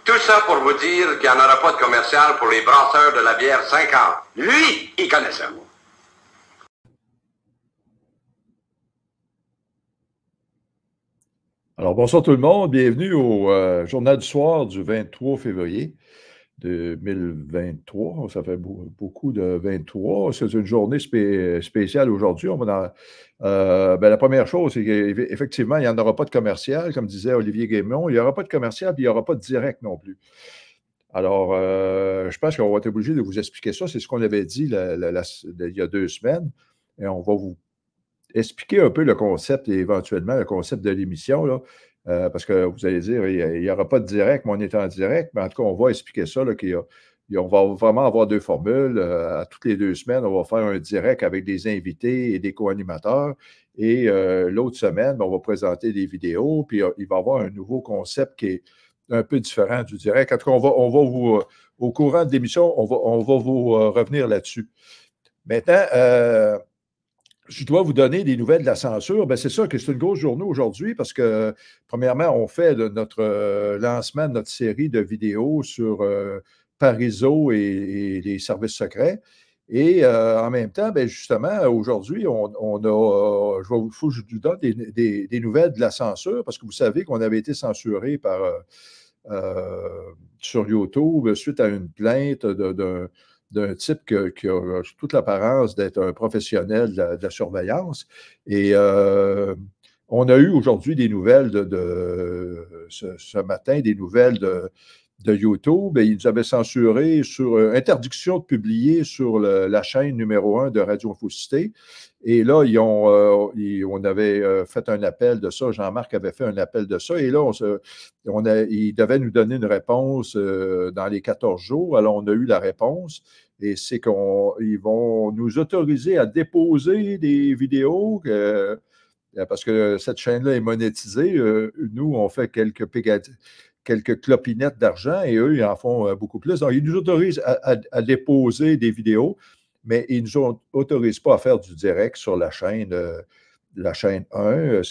Tout ça pour vous dire qu'il n'y en aura pas de commercial pour les brasseurs de la bière 50. Lui, il connaît ça. Alors, bonsoir tout le monde. Bienvenue au Journal du soir du 23 février 2023. Ça fait beaucoup de 23. C'est une journée spéciale aujourd'hui. La première chose, c'est qu'effectivement, il n'y en aura pas de commercial, comme disait Olivier Guémon. Il n'y aura pas de commercial, puis il n'y aura pas de direct non plus. Alors, je pense qu'on va être obligé de vous expliquer ça. C'est ce qu'on avait dit il y a 2 semaines. Et on va vous expliquer un peu le concept et éventuellement le concept de l'émission, là, parce que vous allez dire, il n'y aura pas de direct, mais on est en direct. Mais en tout cas, on va expliquer ça, là, on va vraiment avoir 2 formules. À toutes les 2 semaines, on va faire un direct avec des invités et des co-animateurs. Et l'autre semaine, on va présenter des vidéos. Puis il va y avoir un nouveau concept qui est un peu différent du direct. En tout cas, on va vous, au courant de l'émission, on va vous revenir là-dessus. Maintenant, je dois vous donner des nouvelles de la censure. Bien, c'est ça que c'est une grosse journée aujourd'hui parce que, premièrement, on fait notre lancement de notre série de vidéos sur Parizeau et les services secrets. Et en même temps, bien, justement, aujourd'hui, il faut que je vous donne des nouvelles de la censure parce que vous savez qu'on avait été censuré sur YouTube suite à une plainte d'un type qui a toute l'apparence d'être un professionnel de la surveillance. Et on a eu aujourd'hui des nouvelles ce matin, des nouvelles de YouTube. Et ils nous avaient censuré sur interdiction de publier sur la chaîne numéro 1 de Radio Infocité. Et là, on avait fait un appel de ça. Jean-Marc avait fait un appel de ça. Et là, il devait nous donner une réponse dans les 14 jours. Alors, on a eu la réponse. Et c'est qu'ils vont nous autoriser à déposer des vidéos parce que cette chaîne-là est monétisée. Nous, on fait quelques clopinettes d'argent et eux, ils en font beaucoup plus. Donc, ils nous autorisent à déposer des vidéos, mais ils ne nous autorisent pas à faire du direct sur la chaîne 1.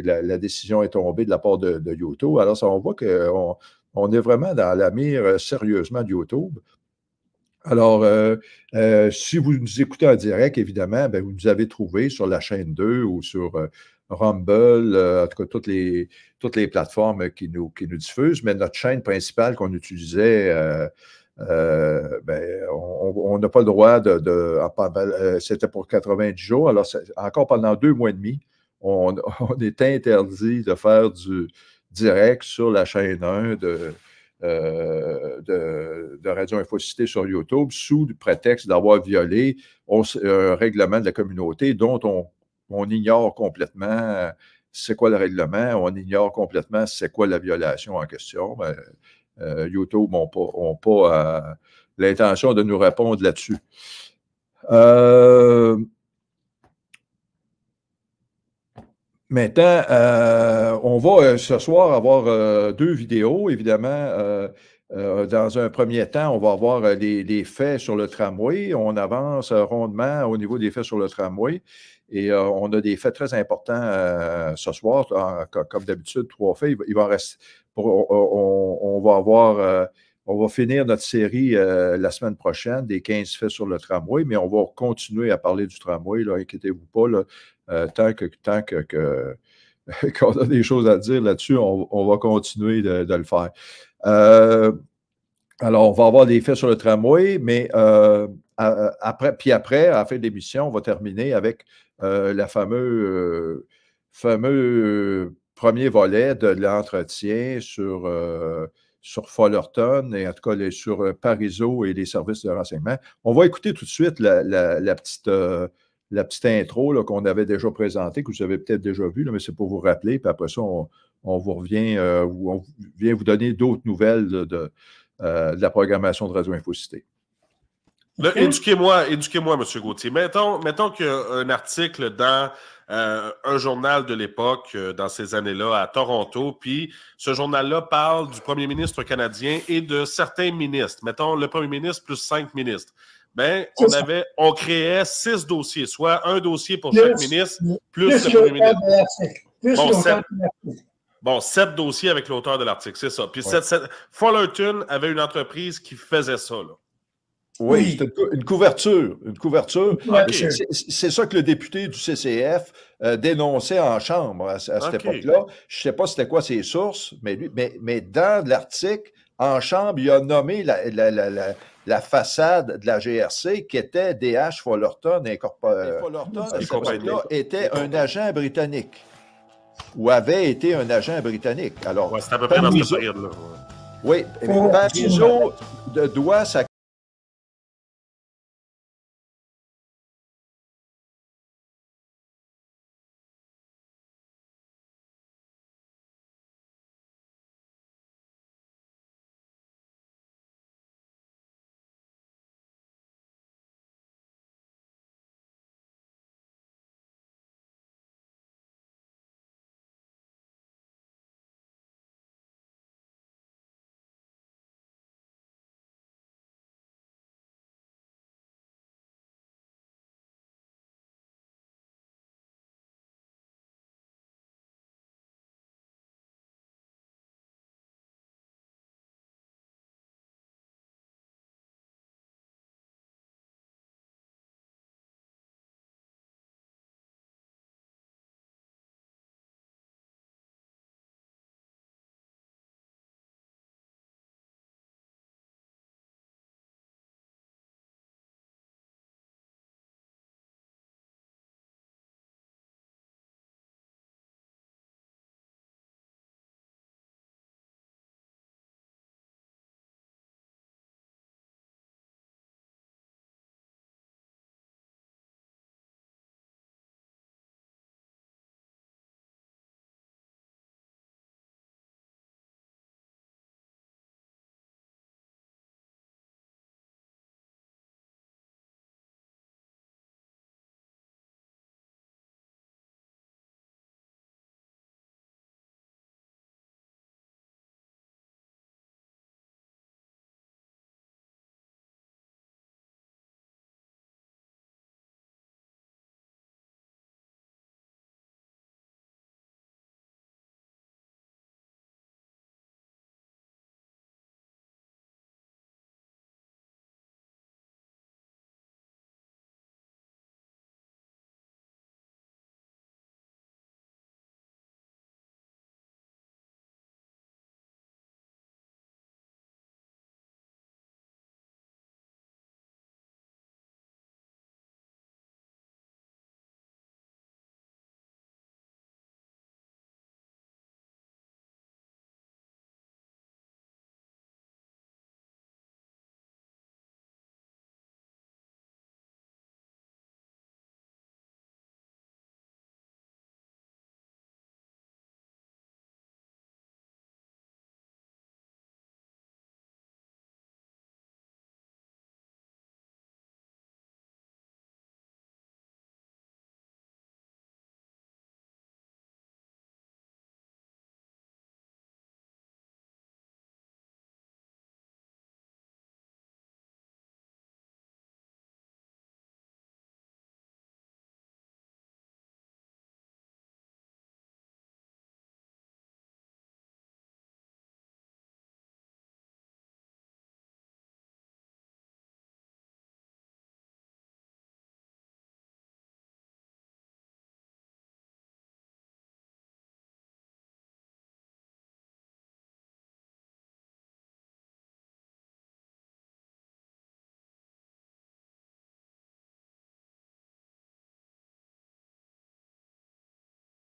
La décision est tombée de la part de YouTube. Alors, ça, on voit qu'on est vraiment dans la mire sérieusement de YouTube. Alors, si vous nous écoutez en direct, évidemment, bien, vous nous avez trouvé sur la chaîne 2 ou sur Rumble, en tout cas, toutes les plateformes qui nous diffusent, mais notre chaîne principale qu'on utilisait, on n'a pas le droit c'était pour 90 jours, alors encore pendant 2 mois et demi, on est interdit de faire du direct sur la chaîne 1 de Radio Infocité sur YouTube sous le prétexte d'avoir violé un règlement de la communauté dont on ignore complètement c'est quoi le règlement, on ignore complètement c'est quoi la violation en question. YouTube n'ont pas l'intention de nous répondre là-dessus. Maintenant, on va ce soir avoir 2 vidéos, évidemment. Dans un premier temps, on va avoir les faits sur le tramway. On avance rondement au niveau des faits sur le tramway. Et on a des faits très importants ce soir. Comme d'habitude, 3 faits. Il va rester. On va finir notre série la semaine prochaine des 15 faits sur le tramway, mais on va continuer à parler du tramway, là, inquiétez-vous pas. Là, tant qu'on a des choses à dire là-dessus, on va continuer de le faire. Alors, on va avoir des faits sur le tramway, mais après, à la fin de l'émission, on va terminer avec le fameux premier volet de l'entretien sur Fullerton et en tout cas sur Parizeau et les services de renseignement. On va écouter tout de suite la petite intro qu'on avait déjà présentée, que vous avez peut-être déjà vue, mais c'est pour vous rappeler. Puis après ça, on vous revient, on vient vous donner d'autres nouvelles de la programmation de Radio Infocité. Éduquez-moi, M. Gauthier. Mettons qu'il y a un article dans un journal de l'époque, dans ces années-là, à Toronto, puis ce journal-là parle du premier ministre canadien et de certains ministres. Mettons, le premier ministre plus 5 ministres. Bien, on créait 6 dossiers, soit un dossier pour chaque ministre, plus le premier ministre. Bon, 7 dossiers avec l'auteur de l'article, c'est ça. Puis Ouais. Fullerton avait une entreprise qui faisait ça, là. Oui, c'était une couverture. Une couverture. Okay. C'est ça que le député du CCF dénonçait en chambre à cette époque-là. Je ne sais pas c'était quoi ses sources, mais dans l'article, en chambre, il a nommé la façade de la GRC qui était DH Fullerton Incorporé. Fullerton, à cette époque-là, était un agent britannique. Ou avait été un agent britannique. Alors, ouais, c'est à peu près dans cette période-là. Ouais. Oui, Parizeau doit sa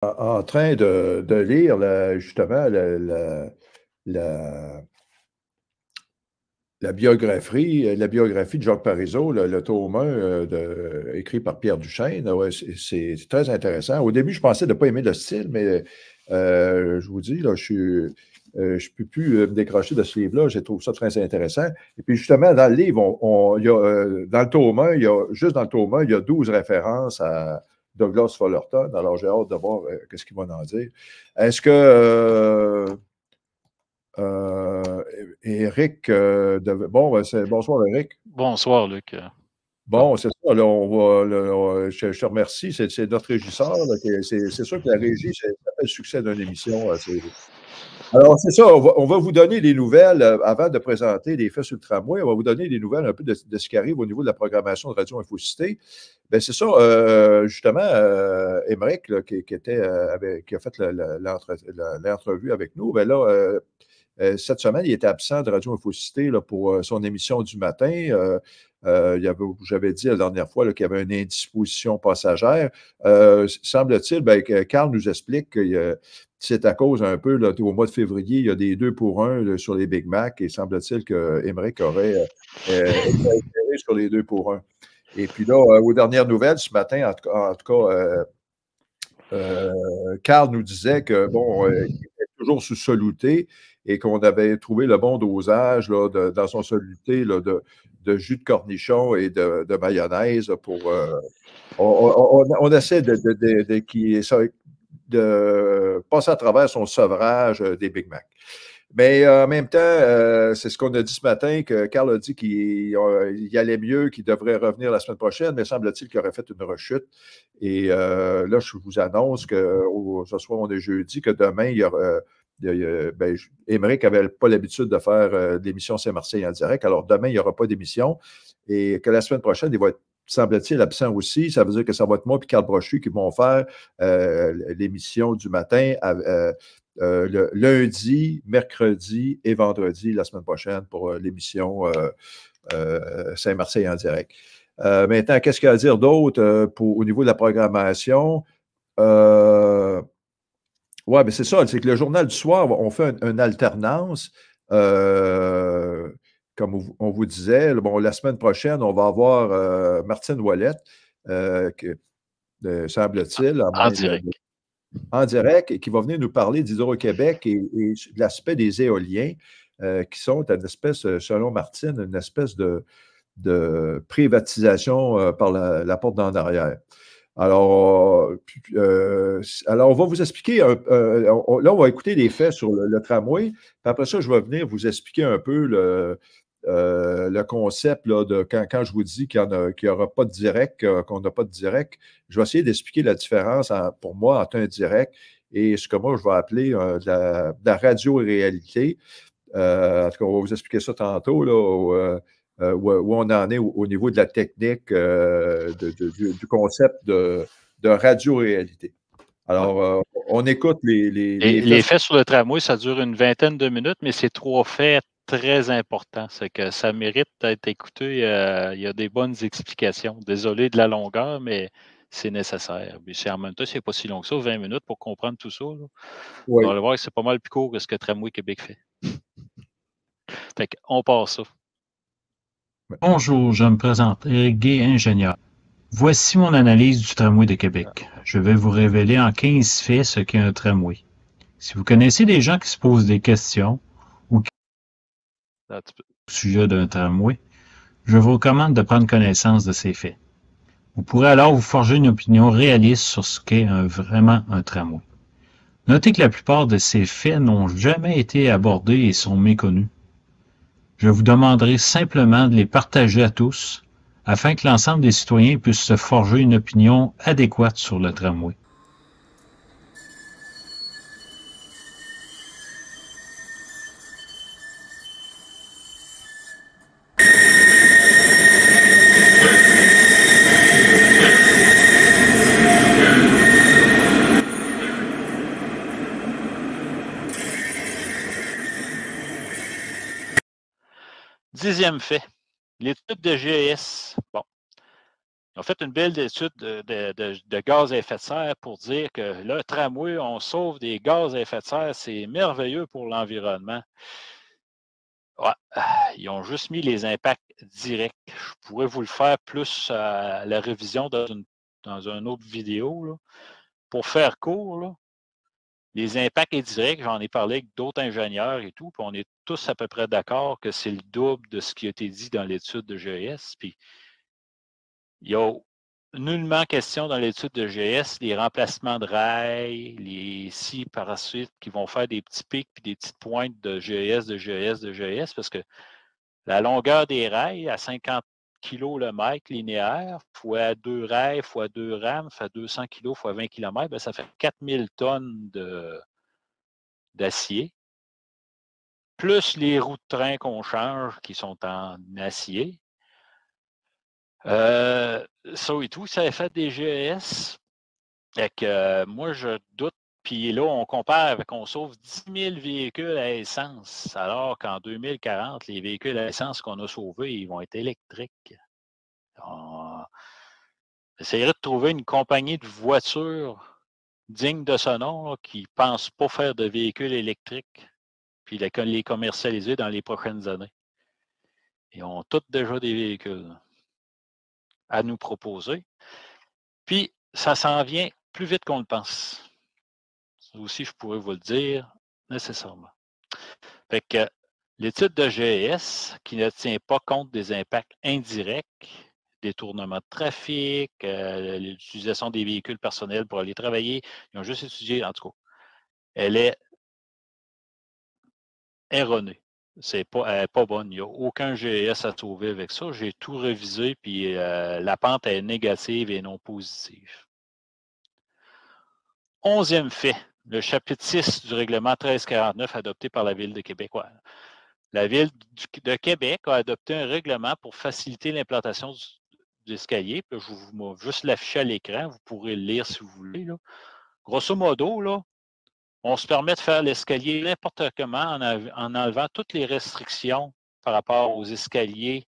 en train de lire justement la biographie de Jacques Parizeau, le tome 1 écrit par Pierre Duchesne. Ouais, c'est très intéressant. Au début, je pensais de ne pas aimer le style, mais je vous dis, là, je ne peux plus me décrocher de ce livre-là. Je trouve ça très intéressant. Et puis, justement, dans le livre, dans le tome 1, juste dans le tome 1, il y a 12 références à Douglas Fullerton. Alors, j'ai hâte de voir qu'est-ce qu'il va en dire. Est-ce que Éric, bonsoir, Éric. Bonsoir, Luc. Bon, c'est ça. Là, je te remercie. C'est notre régisseur. Là, c'est sûr que la régie, ça fait le succès d'une émission. Alors, c'est ça. On va vous donner des nouvelles avant de présenter les faits sur le tramway. On va vous donner des nouvelles un peu de ce qui arrive au niveau de la programmation de Radio Infocité. Bien, c'est ça. Justement, Émeric, là, qui a fait l'entrevue avec nous, bien là, cette semaine, il était absent de Radio Infocité là, pour son émission du matin. J'avais dit la dernière fois qu'il y avait une indisposition passagère. Semble-t-il que Carl nous explique que c'est à cause un peu, là, au mois de février, il y a des 2 pour 1 là, sur les Big Mac et semble-t-il que Émeric aurait été sur les 2 pour 1. Et puis là, aux dernières nouvelles, ce matin, en tout cas, Carl nous disait que, bon, il était toujours sous soluté et qu'on avait trouvé le bon dosage là, dans son soluté là, de jus de cornichon et de mayonnaise pour. On essaie de passer à travers son sevrage des Big Mac. Mais en même temps, c'est ce qu'on a dit ce matin, que Carl a dit qu'il allait mieux, qu'il devrait revenir la semaine prochaine, mais semble-t-il qu'il aurait fait une rechute. Et là, je vous annonce que ce soir, on est jeudi, que demain, il y aura. Émeric n'avait pas l'habitude de faire l'émission Saint-Marseille en direct. Alors, demain, il n'y aura pas d'émission. Et que la semaine prochaine, il va être, semble-t-il, absent aussi. Ça veut dire que ça va être moi et Carl Brochu qui vont faire l'émission du matin le lundi, mercredi et vendredi la semaine prochaine pour l'émission Saint-Marseille en direct. Maintenant, qu'est-ce qu'il y a à dire d'autre au niveau de la programmation? Oui, mais c'est ça, c'est que le journal du soir, on fait une alternance. Comme on vous disait, bon, la semaine prochaine, on va avoir Martine Ouellette, semble-t-il, en direct, et qui va venir nous parler d'Hydro-Québec et de l'aspect des éoliens, qui sont une espèce, selon Martine, une espèce de privatisation par la porte d'en arrière. Alors, on va vous expliquer, là, on va écouter les faits sur le tramway, puis après ça, je vais venir vous expliquer un peu le concept là, de quand je vous dis qu'il n'y aura pas de direct, qu'on n'a pas de direct. Je vais essayer d'expliquer la différence pour moi entre un direct et ce que moi je vais appeler de la radio-réalité. En tout cas, on va vous expliquer ça tantôt, là, où on en est au niveau de la technique du concept de radio-réalité. Alors, on écoute les faits sur le tramway, ça dure une vingtaine de minutes, mais c'est 3 faits très importants. C'est que ça mérite d'être écouté. Il y a des bonnes explications. Désolé de la longueur, mais c'est nécessaire. En même temps, c'est pas si long que ça, 20 minutes pour comprendre tout ça. Là. Oui. On va voir que c'est pas mal plus court que ce que Tramway Québec fait. Fait qu'on passe ça. Bonjour, je me présente, Éric Gay, ingénieur. Voici mon analyse du tramway de Québec. Je vais vous révéler en 15 faits ce qu'est un tramway. Si vous connaissez des gens qui se posent des questions ou qui au sujet d'un tramway, je vous recommande de prendre connaissance de ces faits. Vous pourrez alors vous forger une opinion réaliste sur ce qu'est vraiment un tramway. Notez que la plupart de ces faits n'ont jamais été abordés et sont méconnus. Je vous demanderai simplement de les partager à tous, afin que l'ensemble des citoyens puissent se forger une opinion adéquate sur le tramway. Dixième fait, l'étude de GES. Bon, ils ont fait une belle étude de gaz à effet de serre pour dire que le tramway, on sauve des gaz à effet de serre, c'est merveilleux pour l'environnement. Ouais, ils ont juste mis les impacts directs. Je pourrais vous le faire plus à la révision dans une autre vidéo. Là. Pour faire court, là, les impacts indirects, j'en ai parlé avec d'autres ingénieurs et tout, puis on est tous à peu près d'accord que c'est le double de ce qui a été dit dans l'étude de GES. Puis il y a nullement question dans l'étude de GES les remplacements de rails, les si par la suite qui vont faire des petits pics puis des petites pointes de GES, parce que la longueur des rails à 50 kg le mètre linéaire, fois 2 rails, fois 2 rames, fait 200 kg fois 20 km, bien, ça fait 4000 tonnes d'acier, plus les roues de train qu'on change qui sont en acier. Ça et tout, ça a fait des GES. Moi, je doute. Puis là, on compare avec, on sauve 10 000 véhicules à essence, alors qu'en 2040, les véhicules à essence qu'on a sauvés, ils vont être électriques. On essayerait de trouver une compagnie de voitures digne de ce nom, là, qui ne pense pas faire de véhicules électriques, puis les commercialiser dans les prochaines années. Ils ont tous déjà des véhicules à nous proposer. Puis, ça s'en vient plus vite qu'on le pense. Ça aussi, je pourrais vous le dire nécessairement. Fait que l'étude de GES, qui ne tient pas compte des impacts indirects, détournement de trafic, l'utilisation des véhicules personnels pour aller travailler, ils ont juste étudié, en tout cas, elle est erronée. Elle n'est pas bonne. Il n'y a aucun GES à sauver avec ça. J'ai tout révisé, puis la pente est négative et non positive. 11e fait, le chapitre 6 du règlement 1349 adopté par la Ville de Québec. Ouais. La Ville de Québec a adopté un règlement pour faciliter l'implantation de l'escalier. Je vais juste l'afficher à l'écran, vous pourrez le lire si vous voulez. Là. Grosso modo, là, on se permet de faire l'escalier n'importe comment en enlevant toutes les restrictions par rapport aux escaliers.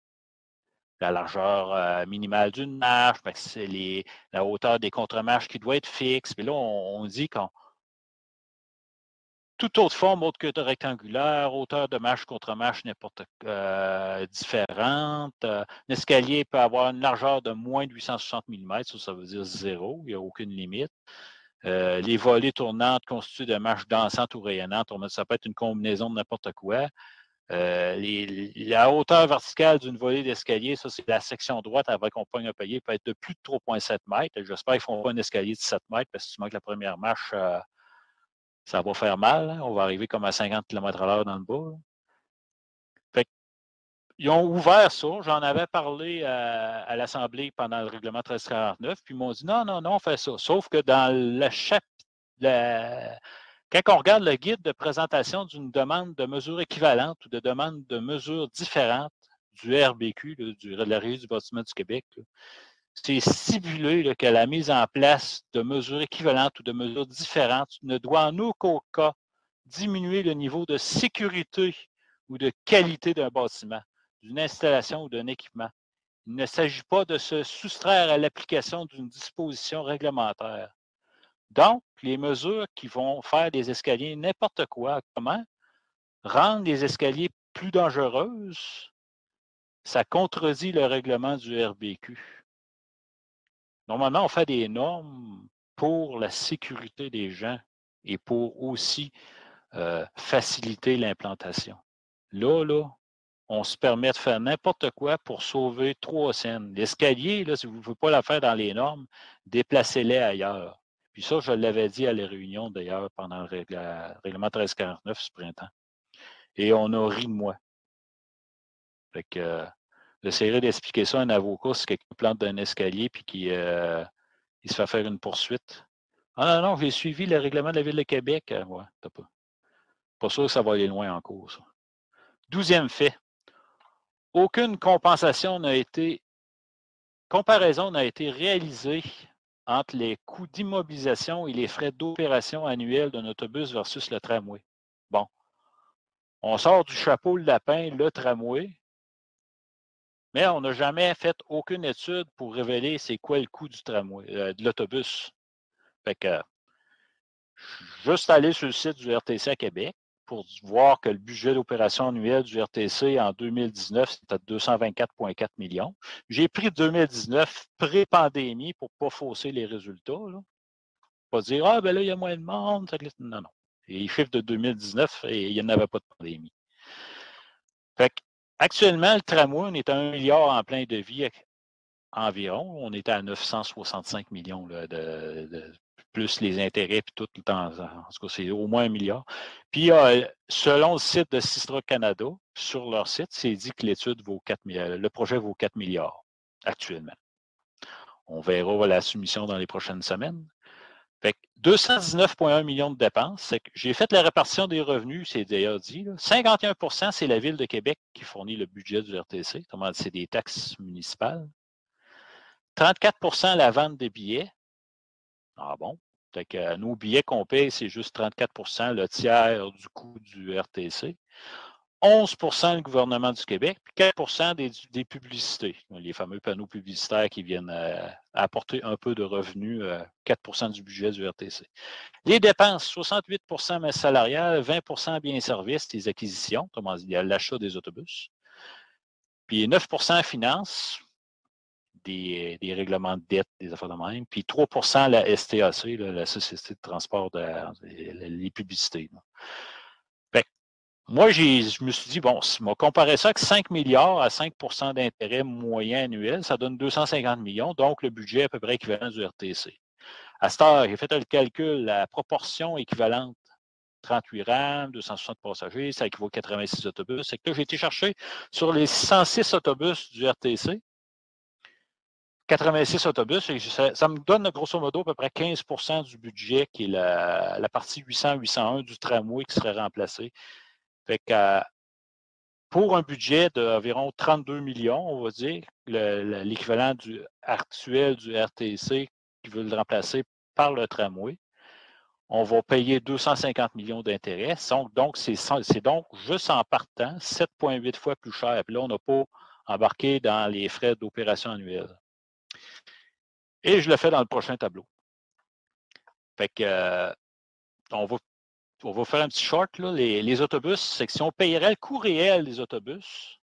La largeur minimale d'une marche, c'est la hauteur des contre-marches qui doit être fixe. Puis là, on dit qu'on toute autre forme autre que de rectangulaire, hauteur de marche contre marche n'importe différente. Un escalier peut avoir une largeur de moins de 860 mm, ça veut dire 0, il n'y a aucune limite. Les volets tournantes constituées de marches dansantes ou rayonnantes, ça peut être une combinaison de n'importe quoi. La hauteur verticale d'une volée d'escalier, ça c'est la section droite avant qu'on pogne un palier, peut être de plus de 3,7 mètres. J'espère qu'ils ne font pas un escalier de 7 mètres parce que si tu manques la première marche, ça va faire mal. Hein? On va arriver comme à 50 km/h dans le bas. Fait ils ont ouvert ça. J'en avais parlé à l'Assemblée pendant le règlement 1349, puis ils m'ont dit non, on fait ça. Sauf que dans le chapitre, quand on regarde le guide de présentation d'une demande de mesures équivalentes ou de demande de mesures différentes du RBQ, de la Régie du bâtiment du Québec, c'est stipulé là, que la mise en place de mesures équivalentes ou de mesures différentes ne doit en aucun cas diminuer le niveau de sécurité ou de qualité d'un bâtiment, d'une installation ou d'un équipement. Il ne s'agit pas de se soustraire à l'application d'une disposition réglementaire. Donc, les mesures qui vont faire des escaliers n'importe quoi, comment, rendre les escaliers plus dangereuses, ça contredit le règlement du RBQ. Normalement, on fait des normes pour la sécurité des gens et pour aussi faciliter l'implantation. Là, on se permet de faire n'importe quoi pour sauver 3 cents. L'escalier, là, si vous ne pouvez pas la faire dans les normes, déplacez-les ailleurs. Puis ça, je l'avais dit à la réunion, d'ailleurs, pendant le règlement 1349 ce printemps. Et on a ri de moi. Fait que j'essaierai d'expliquer ça à un avocat si quelqu'un plante d'un escalier puis qu'il se fait faire une poursuite. Ah non, j'ai suivi le règlement de la Ville de Québec. Ouais, t'as pas sûr que ça va aller loin en cours, ça. 12e fait. Aucune comparaison n'a été réalisée entre les coûts d'immobilisation et les frais d'opération annuels d'un autobus versus le tramway. Bon, on sort du chapeau le lapin, le tramway, mais on n'a jamais fait aucune étude pour révéler c'est quoi le coût du tramway, de l'autobus. Fait que, juste aller sur le site du RTC à Québec pour voir que le budget d'opération annuel du RTC en 2019, c'était 224,4 millions. J'ai pris 2019 pré-pandémie pour ne pas fausser les résultats. Là. Pas dire, ah, ben là, il y a moins de monde. Non. Les chiffres de 2019, et il n'y en avait pas de pandémie. Fait actuellement, le tramway, on est à 1 milliard en plein devis environ. On est à 965 millions là, plus les intérêts puis tout le temps. En tout cas, c'est au moins 1 milliard. Puis, selon le site de Sistra Canada, sur leur site, c'est dit que l'étude vaut 4 milliards. Le projet vaut 4 milliards. actuellement. On verra la soumission dans les prochaines semaines. Fait que 219,1 millions de dépenses. J'ai fait la répartition des revenus, c'est d'ailleurs dit. Là. 51%, c'est la Ville de Québec qui fournit le budget du RTC. Autrement dit, c'est des taxes municipales. 34% la vente des billets. Ah bon? Fait que nos billets qu'on paye, c'est juste 34%, le tiers du coût du RTC. 11% le gouvernement du Québec, puis 4% des publicités, les fameux panneaux publicitaires qui viennent apporter un peu de revenus, 4% du budget du RTC. Les dépenses, 68% masse salariale, 20% biens et services, les acquisitions, comment dire, il y a l'achat des autobus, puis 9% finances, des règlements de dette, des affaires de même, puis 3% la STAC, là, la Société de transport, les publicités. Là. Fait que, moi, je me suis dit, bon, si on comparait ça avec 5 milliards à 5% d'intérêt moyen annuel, ça donne 250 millions, donc le budget est à peu près équivalent du RTC. À cette heure, j'ai fait le calcul, la proportion équivalente, 38 rames, 260 passagers, ça équivaut à 86 autobus. C'est que là, j'ai été chercher sur les 106 autobus du RTC, 86 autobus, et ça me donne grosso modo à peu près 15% du budget qui est la partie 800-801 du tramway qui serait remplacé. Fait que pour un budget d'environ 32 millions, on va dire, l'équivalent actuel du RTC qui veut le remplacer par le tramway, on va payer 250 millions d'intérêts. Donc, c'est donc juste en partant 7,8 fois plus cher. Puis là, on n'a pas embarqué dans les frais d'opération annuelle. Et je le fais dans le prochain tableau. Fait que, on va faire un petit short. Là. Les autobus, c'est que si on payerait le coût réel des autobus,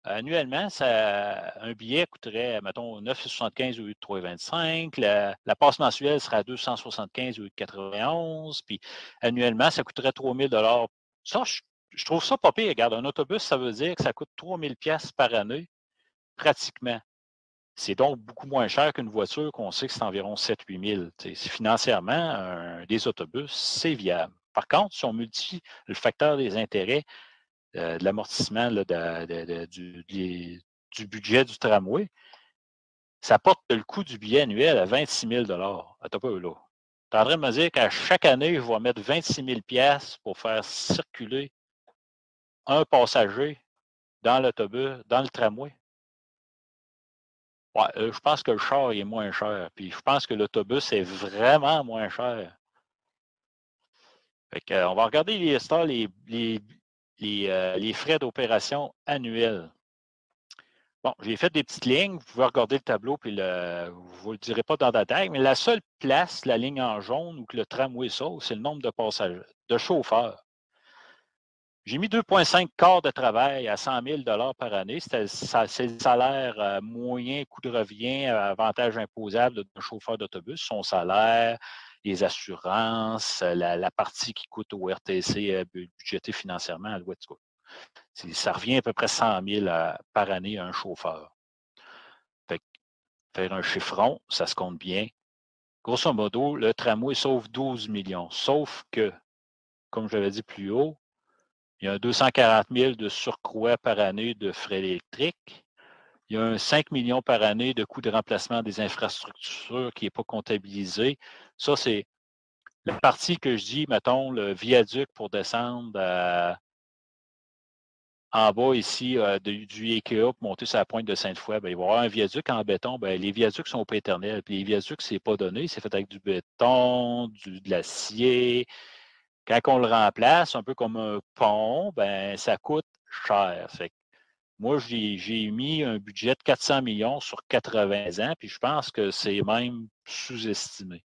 annuellement, un billet coûterait, mettons, 9,75 au lieu de 3,25. La passe mensuelle serait à 275 au lieu de 91. Puis annuellement, ça coûterait 3 000 $. Ça, je trouve ça pas pire. Regarde, un autobus, ça veut dire que ça coûte 3 000 $ par année, pratiquement. C'est donc beaucoup moins cher qu'une voiture qu'on sait que c'est environ 7-8 000. Financièrement, des autobus, c'est viable. Par contre, si on multiplie le facteur des intérêts, de l'amortissement du budget du tramway, ça porte le coût du billet annuel à 26 000 $. Attends pas là. Tu es en train de me dire qu'à chaque année, je vais mettre 26 000 $ pour faire circuler un passager dans l'autobus, dans le tramway? Ouais, je pense que le char est moins cher. Puis je pense que l'autobus est vraiment moins cher. Fait que, on va regarder les frais d'opération annuels. Bon, j'ai fait des petites lignes. Vous pouvez regarder le tableau, puis je ne vous le dirai pas dans la détail, mais la seule place, la ligne en jaune, où que le tramway sauve, c'est le nombre de passagers, de chauffeurs. J'ai mis 2,5 quarts de travail à 100 000 $ par année. C'est le salaire moyen, coût de revient, avantage imposable d'un chauffeur d'autobus. Son salaire, les assurances, la partie qui coûte au RTC budgété financièrement à l'Ouest. Ça revient à peu près 100 000 par année à un chauffeur. Fait que, faire un chiffron, ça se compte bien. Grosso modo, le tramway sauve 12 millions. Sauf que, comme je l'avais dit plus haut, il y a un 240 000 de surcroît par année de frais électriques. Il y a un 5 millions par année de coût de remplacement des infrastructures qui n'est pas comptabilisé. Ça, c'est la partie que je dis, mettons, le viaduc pour descendre en bas ici du IKEA pour monter sur la pointe de Sainte-Foy. Il va y avoir un viaduc en béton. Les viaducs sont pas éternels. Puis les viaducs, ce n'est pas donné. C'est fait avec du béton, de l'acier. Quand on le remplace, un peu comme un pont, ça coûte cher. Fait que moi, j'ai mis un budget de 400 millions sur 80 ans, puis je pense que c'est même sous-estimé.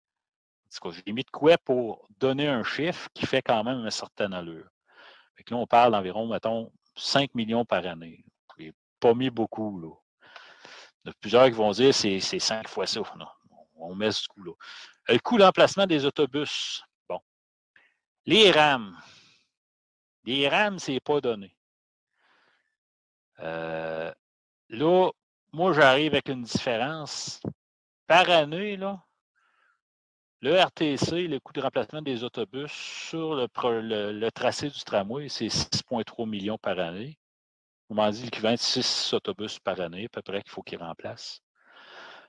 J'ai mis de quoi pour donner un chiffre qui fait quand même une certaine allure. Fait que là, on parle d'environ, mettons, 5 millions par année. J'ai pas mis beaucoup, là. Il y en a plusieurs qui vont dire que c'est 5 fois ça. Non, on met ce coup-là. Le coût d'emplacement des autobus. Bon. Les rames. Les rames, c'est pas donné. Là, moi, j'arrive avec une différence. Par année, là, le RTC, le coût de remplacement des autobus sur le tracé du tramway, c'est 6,3 millions par année. Autrement dit, l'équivalent de 6 autobus par année, à peu près, qu'il faut qu'ils remplacent.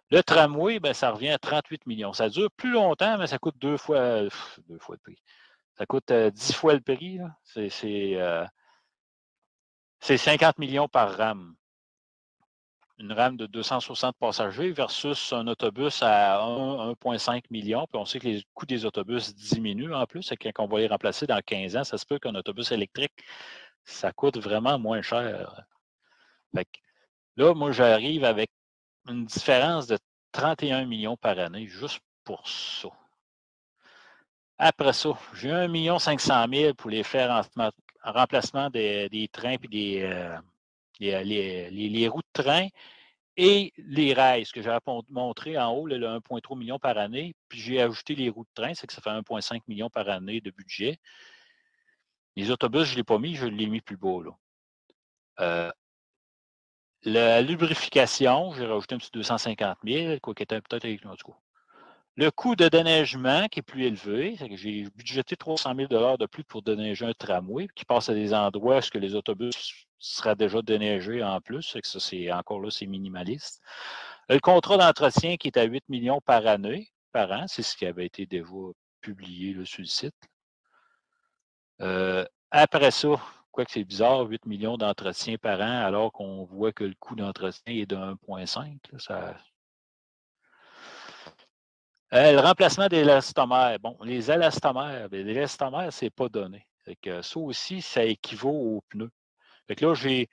Le tramway, ben, ça revient à 38 millions. Ça dure plus longtemps, mais ça coûte deux fois le prix. Ça coûte 10 fois le prix. C'est 50 millions par rame. Une rame de 260 passagers versus un autobus à 1,5 million. Puis on sait que les coûts des autobus diminuent en plus. Quand on va les remplacer dans 15 ans, ça se peut qu'un autobus électrique, ça coûte vraiment moins cher. Fait que là, moi, j'arrive avec une différence de 31 millions par année juste pour ça. Après ça, j'ai 1 500 000 pour les faire en remplacement des trains et les roues de train et les rails, ce que j'avais montré en haut, le 1,3 million par année, puis j'ai ajouté les roues de train, c'est que ça fait 1,5 million par année de budget. Les autobus, je ne l'ai pas mis, je l'ai mis plus bas. Là. La lubrification, j'ai rajouté un petit 250 000, quoi qui était peut-être avec nous, en tout cas. Le coût de déneigement qui est plus élevé, c'est que j'ai budgété 300 000 $ de plus pour déneiger un tramway qui passe à des endroits où les autobus seraient déjà déneigés en plus. C'est que ça, c'est encore là, c'est minimaliste. Le contrat d'entretien qui est à 8 millions par année, par an, c'est ce qui avait été déjà publié là, sur le site. Après ça, quoique c'est bizarre, 8 millions d'entretien par an, alors qu'on voit que le coût d'entretien est de 1,5. Le remplacement des élastomères. Bon, les élastomères, ce n'est pas donné. Fait que ça aussi, ça équivaut aux pneus. Fait que là,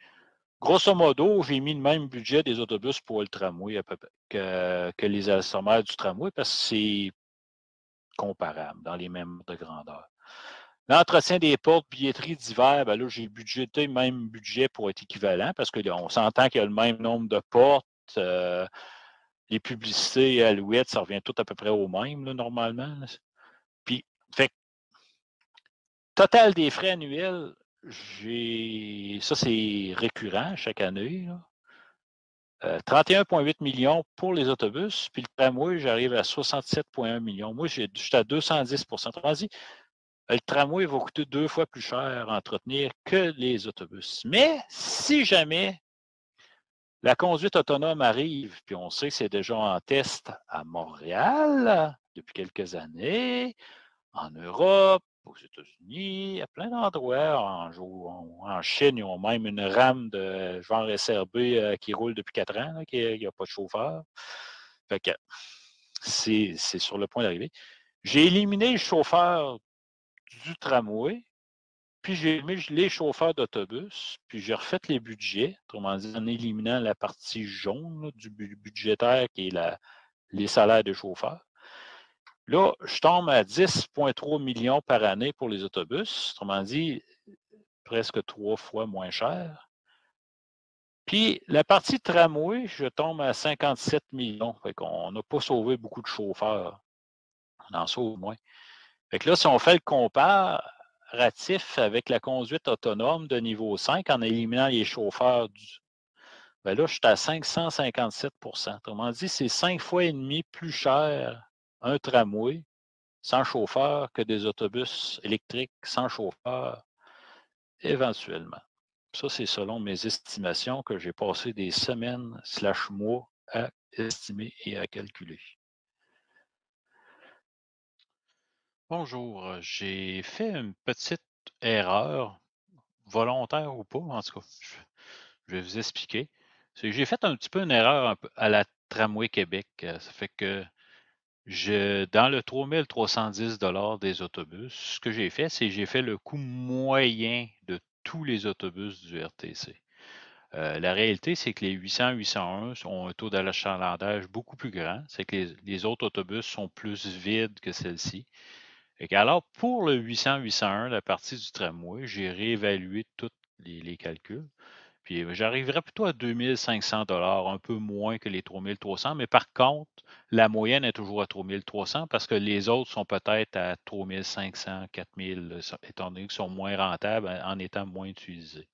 grosso modo, j'ai mis le même budget des autobus pour le tramway à peu près que les élastomères du tramway parce que c'est comparable dans les mêmes de grandeur. L'entretien des portes, billetterie d'hiver, ben là, j'ai budgété le même budget pour être équivalent parce qu'on s'entend qu'il y a le même nombre de portes. Les publicités et Alouette, ça revient tout à peu près au même, là, normalement. Puis, fait total des frais annuels, ça, c'est récurrent chaque année. 31,8 millions pour les autobus, puis le tramway, j'arrive à 67,1 millions. Moi, je suis à 210 %. Autrement dit, le tramway va coûter 2 fois plus cher à entretenir que les autobus. Mais si jamais la conduite autonome arrive, puis on sait que c'est déjà en test à Montréal depuis quelques années, en Europe, aux États-Unis, à plein d'endroits. En Chine, ils ont même une rame de genre SRB qui roule depuis 4 ans, là, qui n'a pas de chauffeur. Fait que c'est sur le point d'arriver. J'ai éliminé le chauffeur du tramway, puis j'ai mis les chauffeurs d'autobus, puis j'ai refait les budgets, autrement dit, en éliminant la partie jaune là, du budgétaire qui est les salaires des chauffeurs. Là, je tombe à 10,3 millions par année pour les autobus, autrement dit, presque 3 fois moins cher. Puis la partie tramway, je tombe à 57 millions. Fait qu'on n'a pas sauvé beaucoup de chauffeurs. On en sauve moins. Fait que là, si on fait le comparatif avec la conduite autonome de niveau 5 en éliminant les chauffeurs, ben là, je suis à 557 %. Autrement dit, c'est 5 fois et demi plus cher un tramway sans chauffeur que des autobus électriques sans chauffeur, éventuellement. Ça, c'est selon mes estimations que j'ai passé des semaines / mois à estimer et à calculer. Bonjour, j'ai fait une petite erreur, volontaire ou pas, en tout cas, je vais vous expliquer. J'ai fait un petit peu une erreur à la Tramway Québec. Ça fait que dans le 3310 $ des autobus, ce que j'ai fait, c'est que j'ai fait le coût moyen de tous les autobus du RTC. La réalité, c'est que les 800-801 ont un taux d'achalandage beaucoup plus grand. C'est que les autres autobus sont plus vides que celle-ci. Alors, pour le 800-801, la partie du tramway, j'ai réévalué tous les calculs. Puis j'arriverais plutôt à 2500 $, un peu moins que les 3300, mais par contre, la moyenne est toujours à 3300 parce que les autres sont peut-être à 3500, 4000, étant donné qu'ils sont moins rentables en étant moins utilisés.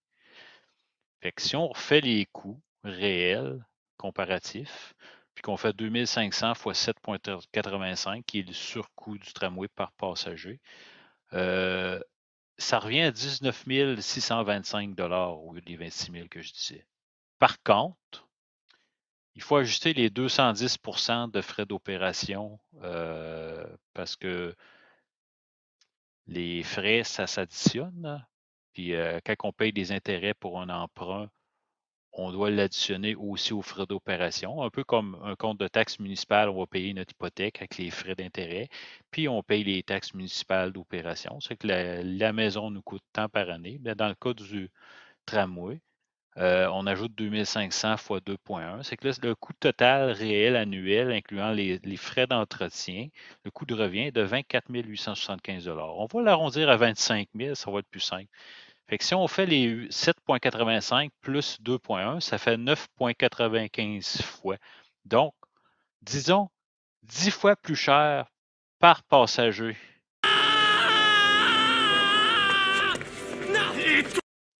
Fait que si on refait les coûts réels comparatifs, puis qu'on fait 2500 x 7,85, qui est le surcoût du tramway par passager, ça revient à 19 625 au lieu des 26 000 que je disais. Par contre, il faut ajuster les 210 de frais d'opération parce que les frais, ça s'additionne. Puis quand on paye des intérêts pour un emprunt, on doit l'additionner aussi aux frais d'opération. Un peu comme un compte de taxes municipales, on va payer notre hypothèque avec les frais d'intérêt, puis on paye les taxes municipales d'opération. C'est que la maison nous coûte tant par année. Mais dans le cas du tramway, on ajoute 2500 fois 2,1. C'est que là, le coût total réel annuel, incluant les frais d'entretien, le coût de revient est de 24 875 On va l'arrondir à 25 000, ça va être plus simple. Fait que si on fait les 7,85 plus 2,1, ça fait 9,95 fois. Donc, disons 10 fois plus cher par passager.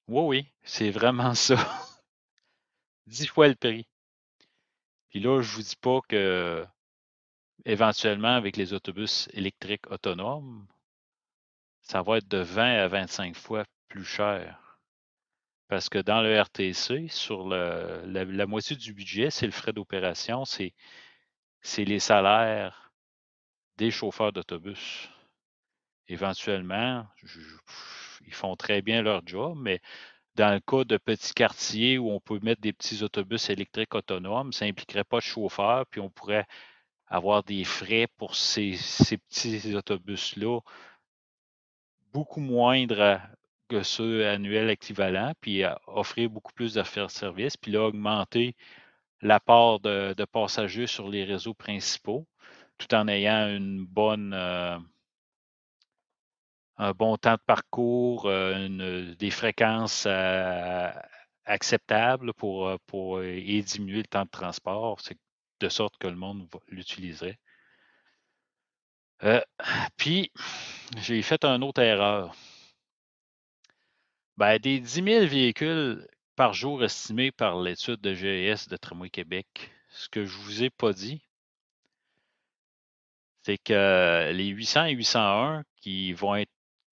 Oui, oui, c'est vraiment ça. 10 fois le prix. Puis là, je ne vous dis pas que éventuellement, avec les autobus électriques autonomes, ça va être de 20 à 25 fois plus cher. Parce que dans le RTC, sur la moitié du budget, c'est le frais d'opération, c'est les salaires des chauffeurs d'autobus. Éventuellement, ils font très bien leur job, mais dans le cas de petits quartiers où on peut mettre des petits autobus électriques autonomes, ça n'impliquerait pas de chauffeur, puis on pourrait avoir des frais pour ces petits autobus-là beaucoup moindres que ceux annuels équivalents, puis offrir beaucoup plus de services, puis là, augmenter l'apport de passagers sur les réseaux principaux, tout en ayant un bon temps de parcours, des fréquences acceptables et diminuer le temps de transport, de sorte que le monde l'utiliserait. Puis, j'ai fait une autre erreur. Ben, des 10 000 véhicules par jour estimés par l'étude de GES de Tramway Québec, ce que je ne vous ai pas dit, c'est que les 800 et 801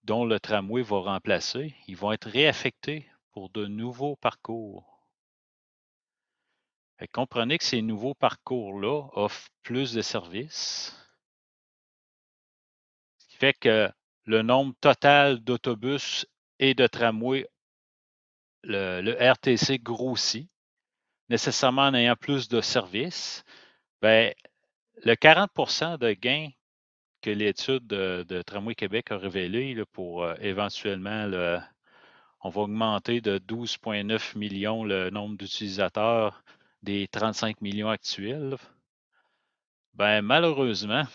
dont le tramway va remplacer, ils vont être réaffectés pour de nouveaux parcours. Fait que comprenez que ces nouveaux parcours-là offrent plus de services, ce qui fait que le nombre total d'autobus et de tramways, le RTC grossit, nécessairement en ayant plus de services. Bien, le 40 de gain que l'étude de Tramway Québec a révélé là, pour éventuellement, on va augmenter de 12,9 millions le nombre d'utilisateurs des 35 millions actuels. Ben, malheureusement,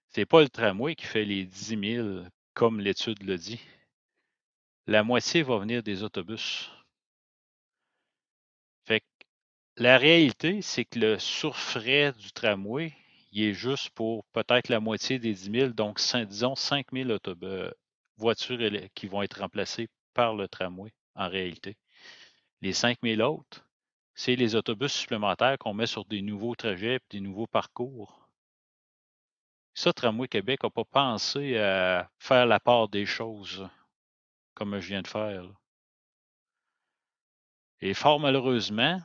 c'est pas le tramway qui fait les 10 000 comme l'étude le dit. La moitié va venir des autobus. Fait que la réalité, c'est que le surfrais du tramway, il est juste pour peut-être la moitié des 10 000, donc disons 5 000 voitures qui vont être remplacées par le tramway en réalité. Les 5 000 autres, c'est les autobus supplémentaires qu'on met sur des nouveaux trajets et des nouveaux parcours. Ça, Tramway Québec n'a pas pensé à faire la part des choses comme je viens de faire. Et fort malheureusement,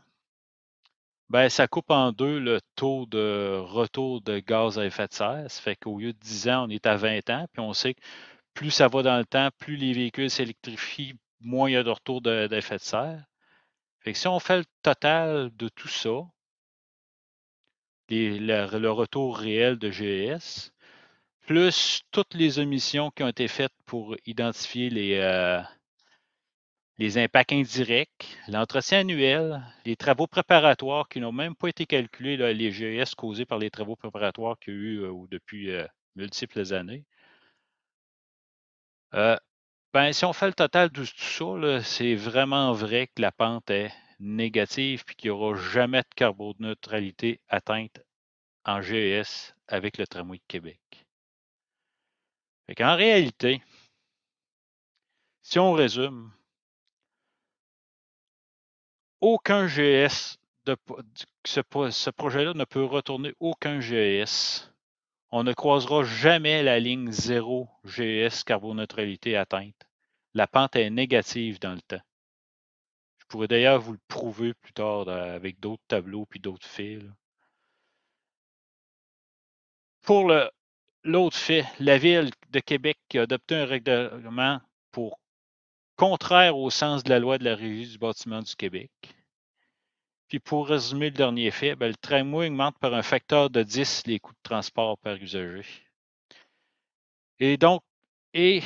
ben, ça coupe en deux le taux de retour de gaz à effet de serre. Ça fait qu'au lieu de 10 ans, on est à 20 ans. Puis on sait que plus ça va dans le temps, plus les véhicules s'électrifient, moins il y a de retour d'effet de serre. Fait que si on fait le total de tout ça, le retour réel de GES, plus toutes les émissions qui ont été faites pour identifier les impacts indirects, l'entretien annuel, les travaux préparatoires qui n'ont même pas été calculés, là, les GES causés par les travaux préparatoires qu'il y a eu depuis multiples années. Ben, si on fait le total de tout ça, c'est vraiment vrai que la pente est négative et qu'il n'y aura jamais de carboneutralité atteinte en GES avec le tramway de Québec. En réalité, si on résume, aucun GES, ce projet-là ne peut retourner aucun GES on ne croisera jamais la ligne 0 GES carboneutralité atteinte. La pente est négative dans le temps. Je pourrais d'ailleurs vous le prouver plus tard avec d'autres tableaux puis d'autres faits. Là. Pour l'autre fait, la Ville de Québec qui a adopté un règlement contraire au sens de la loi de la Régie du bâtiment du Québec. Puis pour résumer le dernier fait, le tramway augmente par un facteur de 10 les coûts de transport par usager. Et donc, est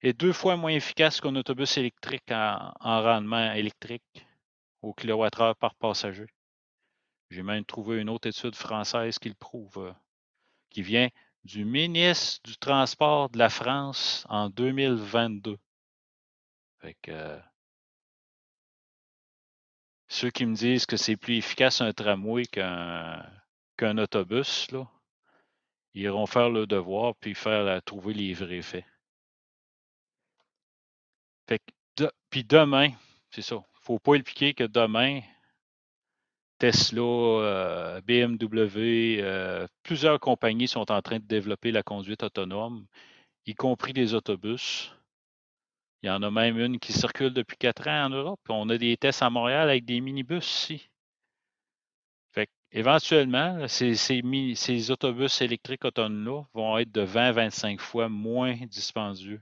2 fois moins efficace qu'un autobus électrique en rendement électrique au kilowattheure par passager. J'ai même trouvé une autre étude française qui le prouve, qui vient du ministre du Transport de la France en 2022. Fait que, ceux qui me disent que c'est plus efficace un tramway qu'un autobus, là, ils iront faire le devoir puis trouver les vrais faits. Fait que, puis demain, c'est ça. Il ne faut pas le piquer que demain, Tesla, BMW, plusieurs compagnies sont en train de développer la conduite autonome, y compris des autobus. Il y en a même une qui circule depuis 4 ans en Europe. On a des tests à Montréal avec des minibus ici. Fait éventuellement, ces autobus électriques autonomes-là vont être de 20-25 fois moins dispendieux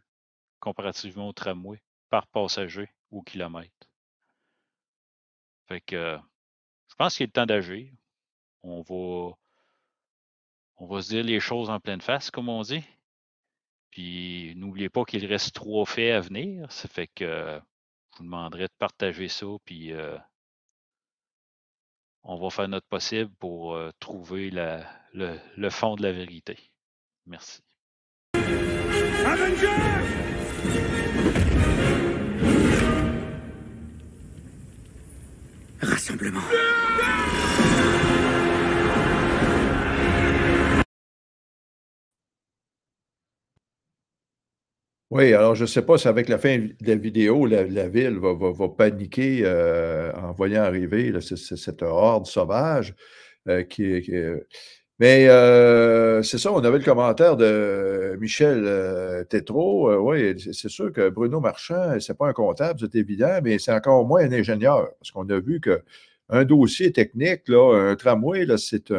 comparativement au tramway par passager au kilomètre. Fait que je pense qu'il est le temps d'agir. On va se dire les choses en pleine face, comme on dit. Puis n'oubliez pas qu'il reste 3 faits à venir. Ça fait que je vous demanderai de partager ça, puis on va faire notre possible pour trouver le fond de la vérité. Merci. Rassemblement. Oui, alors je ne sais pas si avec la fin de la vidéo, la ville va paniquer en voyant arriver là, cette horde sauvage Mais c'est ça, on avait le commentaire de Michel Tétrault. Oui, c'est sûr que Bruno Marchand, c'est pas un comptable, c'est évident, mais c'est encore moins un ingénieur. Parce qu'on a vu qu'un dossier technique, là, un tramway, là, c'est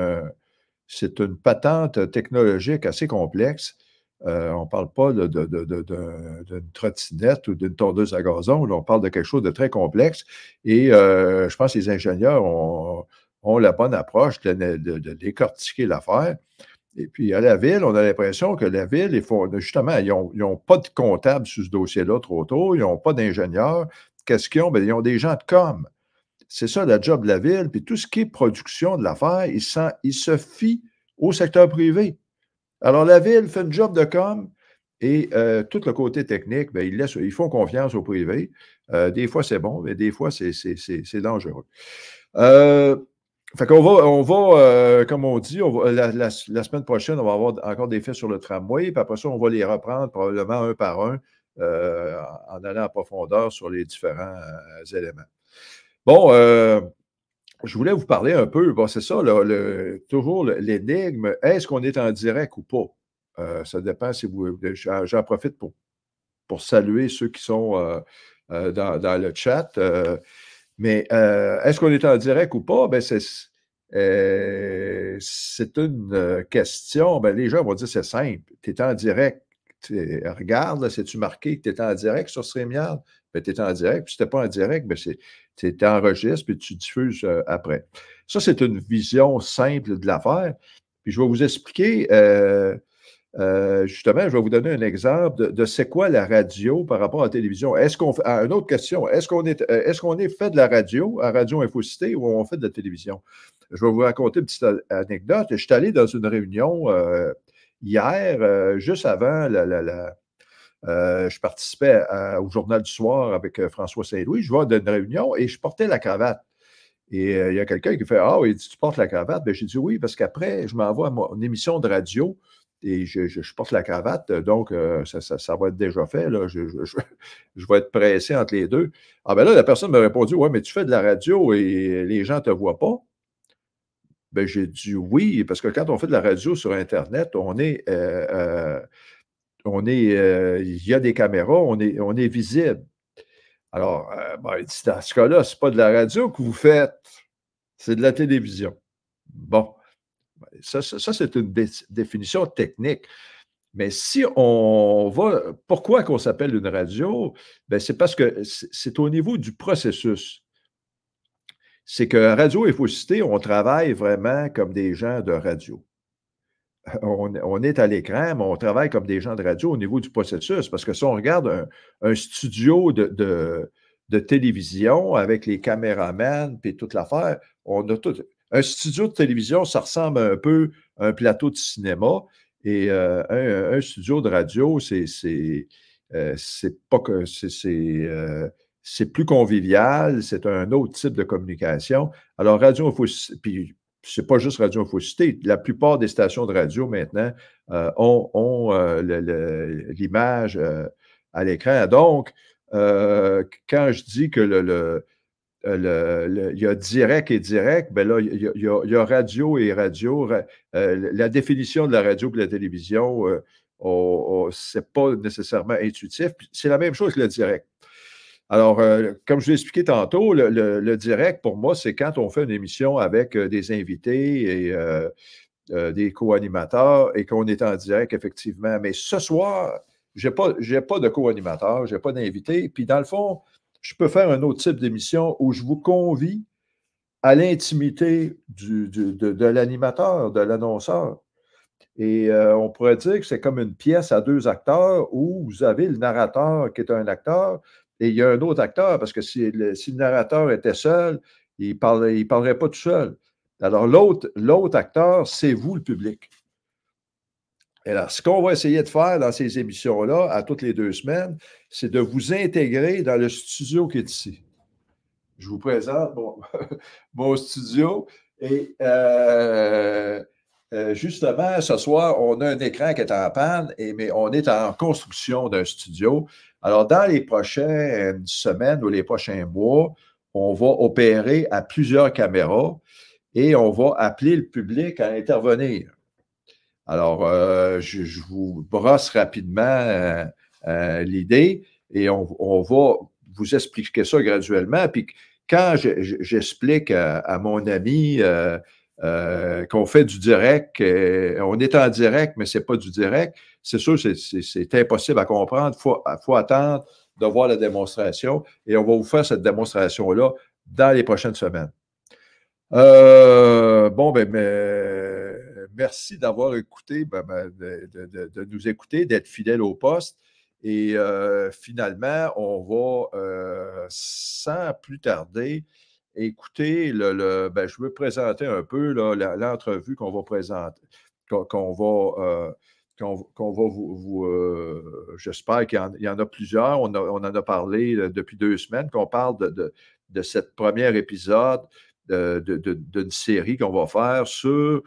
une patente technologique assez complexe. On ne parle pas d'une trottinette ou d'une tondeuse à gazon. Là, on parle de quelque chose de très complexe. Et je pense que les ingénieurs ont la bonne approche de décortiquer l'affaire. Et puis, à la Ville, on a l'impression que la Ville, justement, ils n'ont pas de comptable sur ce dossier-là trop tôt, ils n'ont pas d'ingénieurs. Qu'est-ce qu'ils ont? Bien, ils ont des gens de com. C'est ça, la job de la Ville. Puis tout ce qui est production de l'affaire, ils se fient au secteur privé. Alors, la Ville fait une job de com et tout le côté technique, bien, ils font confiance au privé. Des fois, c'est bon, mais des fois, c'est dangereux. Fait qu'on va comme on dit, la semaine prochaine, on va avoir encore des faits sur le tramway, puis après ça, on va les reprendre probablement un par un en allant en profondeur sur les différents éléments. Bon, je voulais vous parler un peu, bon, c'est ça, toujours l'énigme, est-ce qu'on est en direct ou pas? Ça dépend si vous... J'en profite pour saluer ceux qui sont dans le chat. Mais est-ce qu'on est en direct ou pas? Ben, c'est une question. Ben, les gens vont dire c'est simple. Tu es en direct. Regarde, là, c'est-tu marqué que tu es en direct sur StreamYard? Ben, tu es en direct. Puis si tu n'es pas en direct, ben, tu enregistres puis tu diffuses après. Ça, c'est une vision simple de l'affaire. Puis je vais vous expliquer. Justement, je vais vous donner un exemple de c'est quoi la radio par rapport à la télévision. Une autre question, est-ce qu'on est fait de la radio, à Radio Infocité, ou on fait de la télévision? Je vais vous raconter une petite anecdote. Je suis allé dans une réunion hier, juste avant je participais au Journal du soir avec François Saint-Louis. Je vais dans une réunion et je portais la cravate. Et il y a quelqu'un qui fait « Ah, il dit, tu portes la cravate? » Bien, j'ai dit oui, parce qu'après, je m'envoie à mon émission de radio et je porte la cravate, donc ça va être déjà fait. Là. Je vais être pressé entre les deux. Ah ben là, la personne m'a répondu « Ouais, mais tu fais de la radio et les gens ne te voient pas. » Ben, j'ai dit oui, parce que quand on fait de la radio sur Internet, il y a des caméras, on est visible. Alors, ben, il dit, dans ce cas-là, ce n'est pas de la radio que vous faites, c'est de la télévision. Bon, ben, ça c'est une définition technique. Mais si on va, pourquoi qu'on s'appelle une radio? Ben, c'est parce que c'est au niveau du processus. C'est que Radio Infocité, on travaille vraiment comme des gens de radio. On est à l'écran, mais on travaille comme des gens de radio au niveau du processus. Parce que si on regarde un studio de télévision avec les caméramans et toute l'affaire, on a tout. Un studio de télévision, ça ressemble un peu à un plateau de cinéma. Et un studio de radio, c'est pas que c'est plus convivial, c'est un autre type de communication. Alors, Radio Info, puis c'est pas juste Radio Infocité. La plupart des stations de radio maintenant ont l'image à l'écran. Donc, quand je dis que il y a direct et direct, ben là, il y a radio et radio. La définition de la radio et de la télévision, c'est pas nécessairement intuitif. C'est la même chose que le direct. Alors, comme je l'ai expliqué tantôt, le direct, pour moi, c'est quand on fait une émission avec des invités et des co-animateurs et qu'on est en direct, effectivement. Mais ce soir, je n'ai pas de co-animateur, je n'ai pas d'invité. Puis, dans le fond, je peux faire un autre type d'émission où je vous convie à l'intimité de l'animateur, de l'annonceur. Et on pourrait dire que c'est comme une pièce à deux acteurs où vous avez le narrateur qui est un acteur et il y a un autre acteur parce que si le narrateur était seul, il ne parlerait pas tout seul. Alors, l'autre acteur, c'est vous, le public. Et alors, ce qu'on va essayer de faire dans ces émissions-là, à toutes les 2 semaines, c'est de vous intégrer dans le studio qui est ici. Je vous présente mon studio et justement, ce soir, on a un écran qui est en panne, mais on est en construction d'un studio. Alors, dans les prochaines semaines ou les prochains mois, on va opérer à plusieurs caméras et on va appeler le public à intervenir. Alors, je vous brosse rapidement l'idée et on va vous expliquer ça graduellement. Puis quand j'explique à mon ami qu'on fait du direct, on est en direct, mais ce n'est pas du direct, c'est sûr, c'est impossible à comprendre. Il faut attendre de voir la démonstration et on va vous faire cette démonstration-là dans les prochaines semaines. Bon, merci d'avoir écouté, de nous écouter, d'être fidèle au poste. Et finalement, on va, sans plus tarder, écouter je veux présenter un peu l'entrevue qu'on va présenter, qu'on va j'espère qu'il y en a plusieurs. On en a parlé depuis 2 semaines, qu'on parle de cette premier épisode d'une série qu'on va faire sur.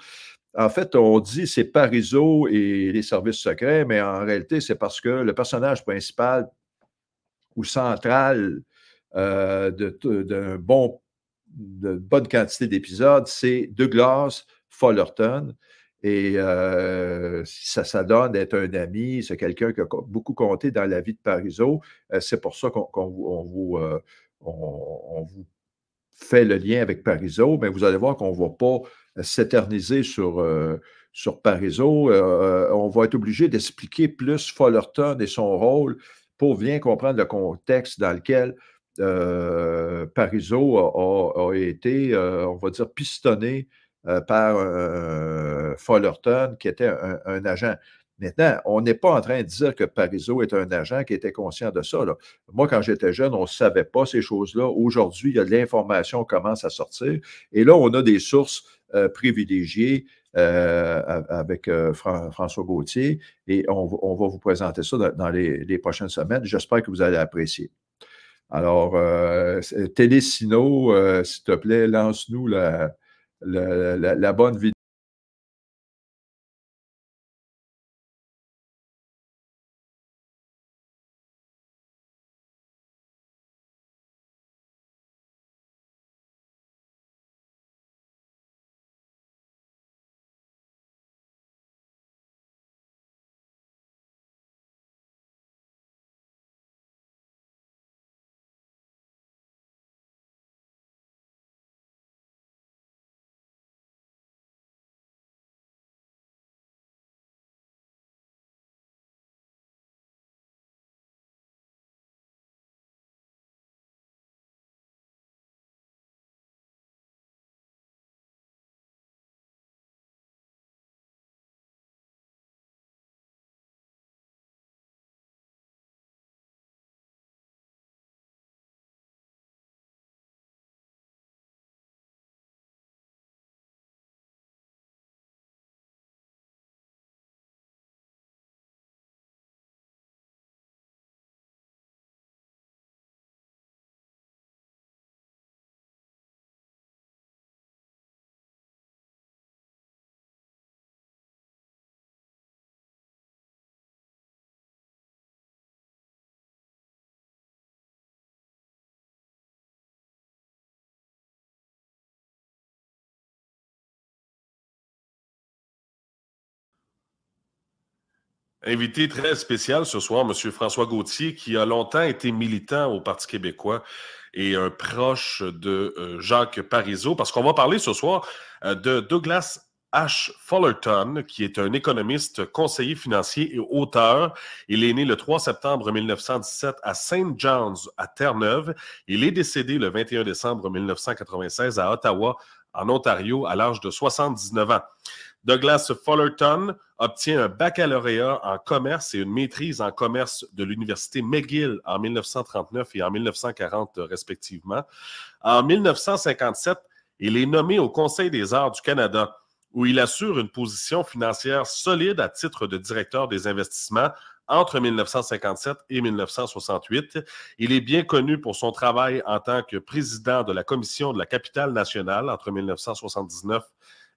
En fait, on dit c'est Parizeau et les services secrets, mais en réalité, c'est parce que le personnage principal ou central de bonne quantité d'épisodes, c'est Douglas Fullerton. Et ça donne d'être un ami, c'est quelqu'un qui a beaucoup compté dans la vie de Parizeau. C'est pour ça qu'on vous fait le lien avec Parizeau, mais vous allez voir qu'on ne va pas s'éterniser sur Parizeau. On va être obligé d'expliquer plus Fullerton et son rôle pour bien comprendre le contexte dans lequel Parizeau a été, on va dire, pistonné par Fullerton, qui était un agent. Maintenant, on n'est pas en train de dire que Parizeau est un agent qui était conscient de ça. Là. Moi, quand j'étais jeune, on ne savait pas ces choses-là. Aujourd'hui, il y a de l'information qui commence à sortir. Et là, on a des sources privilégiées avec François Gauthier. Et on va vous présenter ça dans les prochaines semaines. J'espère que vous allez apprécier. Alors, Télésino, s'il te plaît, lance-nous la bonne vidéo. Invité très spécial ce soir, M. François Gauthier, qui a longtemps été militant au Parti québécois et un proche de Jacques Parizeau, parce qu'on va parler ce soir de Douglas H. Fullerton, qui est un économiste, conseiller financier et auteur. Il est né le 3 septembre 1917 à St. John's, à Terre-Neuve. Il est décédé le 21 décembre 1996 à Ottawa, en Ontario, à l'âge de 79 ans. Douglas Fullerton obtient un baccalauréat en commerce et une maîtrise en commerce de l'Université McGill en 1939 et en 1940 respectivement. En 1957, il est nommé au Conseil des arts du Canada, où il assure une position financière solide à titre de directeur des investissements entre 1957 et 1968. Il est bien connu pour son travail en tant que président de la Commission de la capitale nationale entre 1969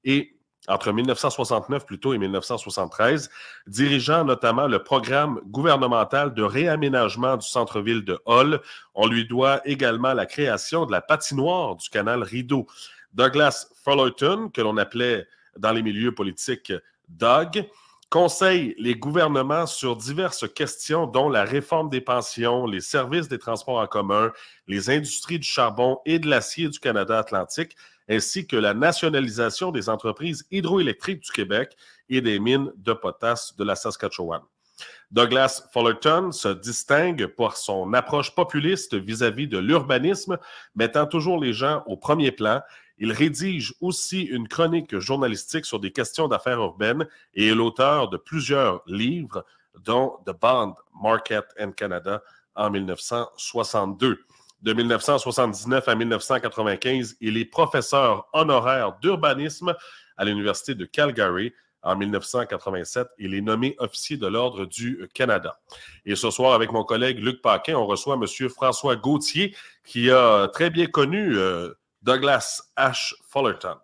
et entre 1969 plutôt et 1973, dirigeant notamment le programme gouvernemental de réaménagement du centre-ville de Hull. On lui doit également la création de la patinoire du canal Rideau. Douglas Fullerton, que l'on appelait dans les milieux politiques Doug, conseille les gouvernements sur diverses questions dont la réforme des pensions, les services des transports en commun, les industries du charbon et de l'acier du Canada Atlantique, ainsi que la nationalisation des entreprises hydroélectriques du Québec et des mines de potasse de la Saskatchewan. Douglas Fullerton se distingue par son approche populiste vis-à-vis de l'urbanisme, mettant toujours les gens au premier plan. Il rédige aussi une chronique journalistique sur des questions d'affaires urbaines et est l'auteur de plusieurs livres, dont The Bond Market in Canada en 1962. De 1979 à 1995, il est professeur honoraire d'urbanisme à l'Université de Calgary. En 1987, il est nommé officier de l'Ordre du Canada. Et ce soir, avec mon collègue Luc Paquin, on reçoit M. François Gauthier, qui a très bien connu Douglas H. Fullerton.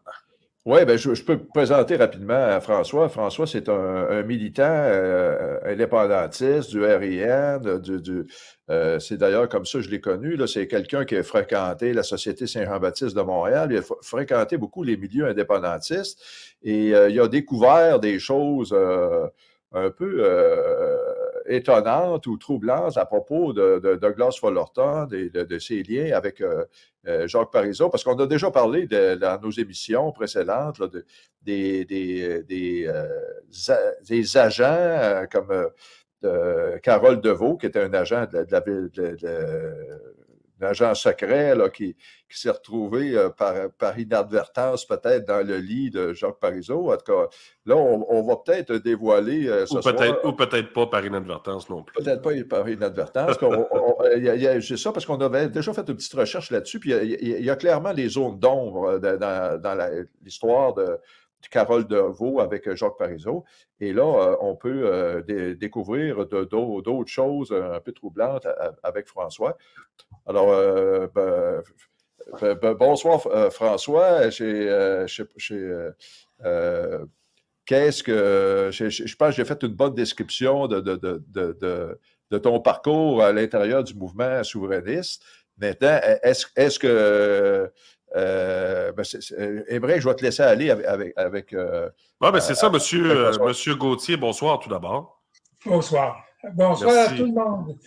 Oui, ben je peux me présenter rapidement François. François, c'est un militant indépendantiste du RIN. C'est d'ailleurs comme ça que je l'ai connu. Là, c'est quelqu'un qui a fréquenté la Société Saint-Jean-Baptiste de Montréal. Il a fréquenté beaucoup les milieux indépendantistes et il a découvert des choses un peu étonnantes ou troublantes à propos de Douglas Fullerton et de ses liens avec Jacques Parizeau, parce qu'on a déjà parlé dans nos émissions précédentes là, des agents comme Carole Deveau, qui était un agent de la ville, un agent secret là, qui s'est retrouvé par inadvertance peut-être dans le lit de Jacques Parizeau. En tout cas, là, on va peut-être dévoiler ce soir. Ou peut-être pas par inadvertance non plus. Peut-être pas par inadvertance. C'est ça, parce qu'on avait déjà fait une petite recherche là-dessus, puis il y a clairement des zones d'ombre dans l'histoire de Carole Deveau avec Jacques Parizeau. Et là, on peut découvrir d'autres choses un peu troublantes avec François. Alors, bonsoir François. Qu'est-ce que... Je pense que j'ai fait une bonne description de ton parcours à l'intérieur du mouvement souverainiste. Maintenant, est-ce que... Émeric, je vais te laisser aller avec c'est ça, monsieur Gauthier. Bonsoir tout d'abord. Bonsoir. Bonsoir Merci. à tout le monde.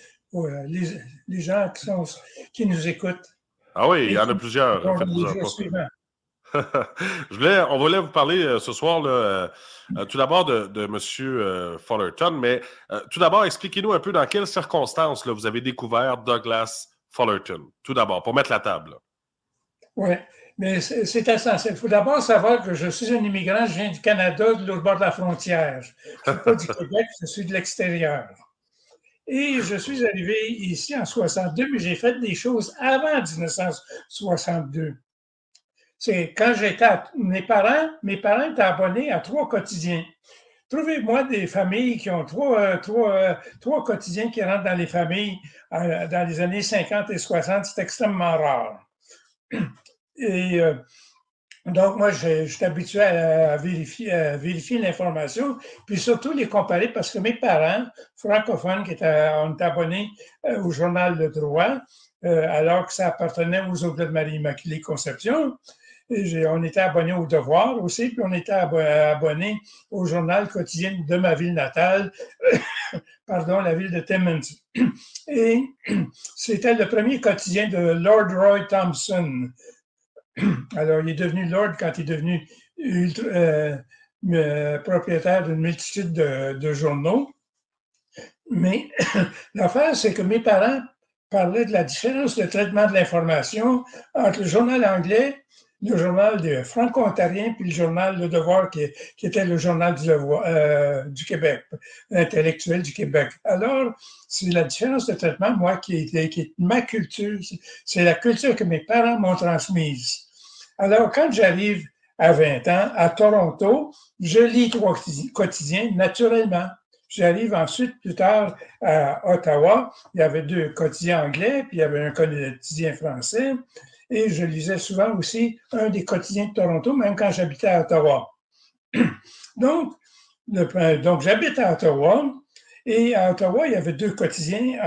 Les gens qui nous écoutent. Ah oui, il y en a plusieurs. On voulait vous parler ce soir là, tout d'abord de M. Fullerton, mais tout d'abord, expliquez-nous un peu dans quelles circonstances là, vous avez découvert Douglas Fullerton. Tout d'abord, pour mettre la table. Oui, mais c'est essentiel. Il faut d'abord savoir que je suis un immigrant, je viens du Canada, de l'autre bord de la frontière. Je ne suis pas du Québec, je suis de l'extérieur. Et je suis arrivé ici en 62, mais j'ai fait des choses avant 1962. C'est quand j'étais mes parents étaient abonnés à 3 quotidiens. Trouvez-moi des familles qui ont 3 quotidiens qui rentrent dans les familles dans les années 50 et 60, c'est extrêmement rare. Et donc, moi, je suis habitué à vérifier l'information, puis surtout les comparer parce que mes parents francophones qui étaient abonnés au journal Le Droit, alors que ça appartenait aux Oblats de Marie-Immaculée Conception, On était abonnés au Devoir aussi, puis on était abonnés au journal quotidien de ma ville natale, pardon, la ville de Timmins. Et c'était le premier quotidien de Lord Roy Thompson. Alors, il est devenu Lord quand il est devenu propriétaire d'une multitude de journaux. Mais l'affaire, c'est que mes parents parlaient de la différence de traitement de l'information entre le journal anglais, le journal franco-ontarien, puis le journal Le Devoir, qui était le journal du Québec, intellectuel du Québec. Alors, c'est la différence de traitement, moi, qui est ma culture, c'est la culture que mes parents m'ont transmise. Alors, quand j'arrive à 20 ans, à Toronto, je lis 3 quotidiens naturellement. J'arrive ensuite, plus tard, à Ottawa. Il y avait 2 quotidiens anglais, puis il y avait un quotidien français. Et je lisais souvent aussi un des quotidiens de Toronto, même quand j'habitais à Ottawa. Donc j'habite à Ottawa. Et à Ottawa, il y avait 2 quotidiens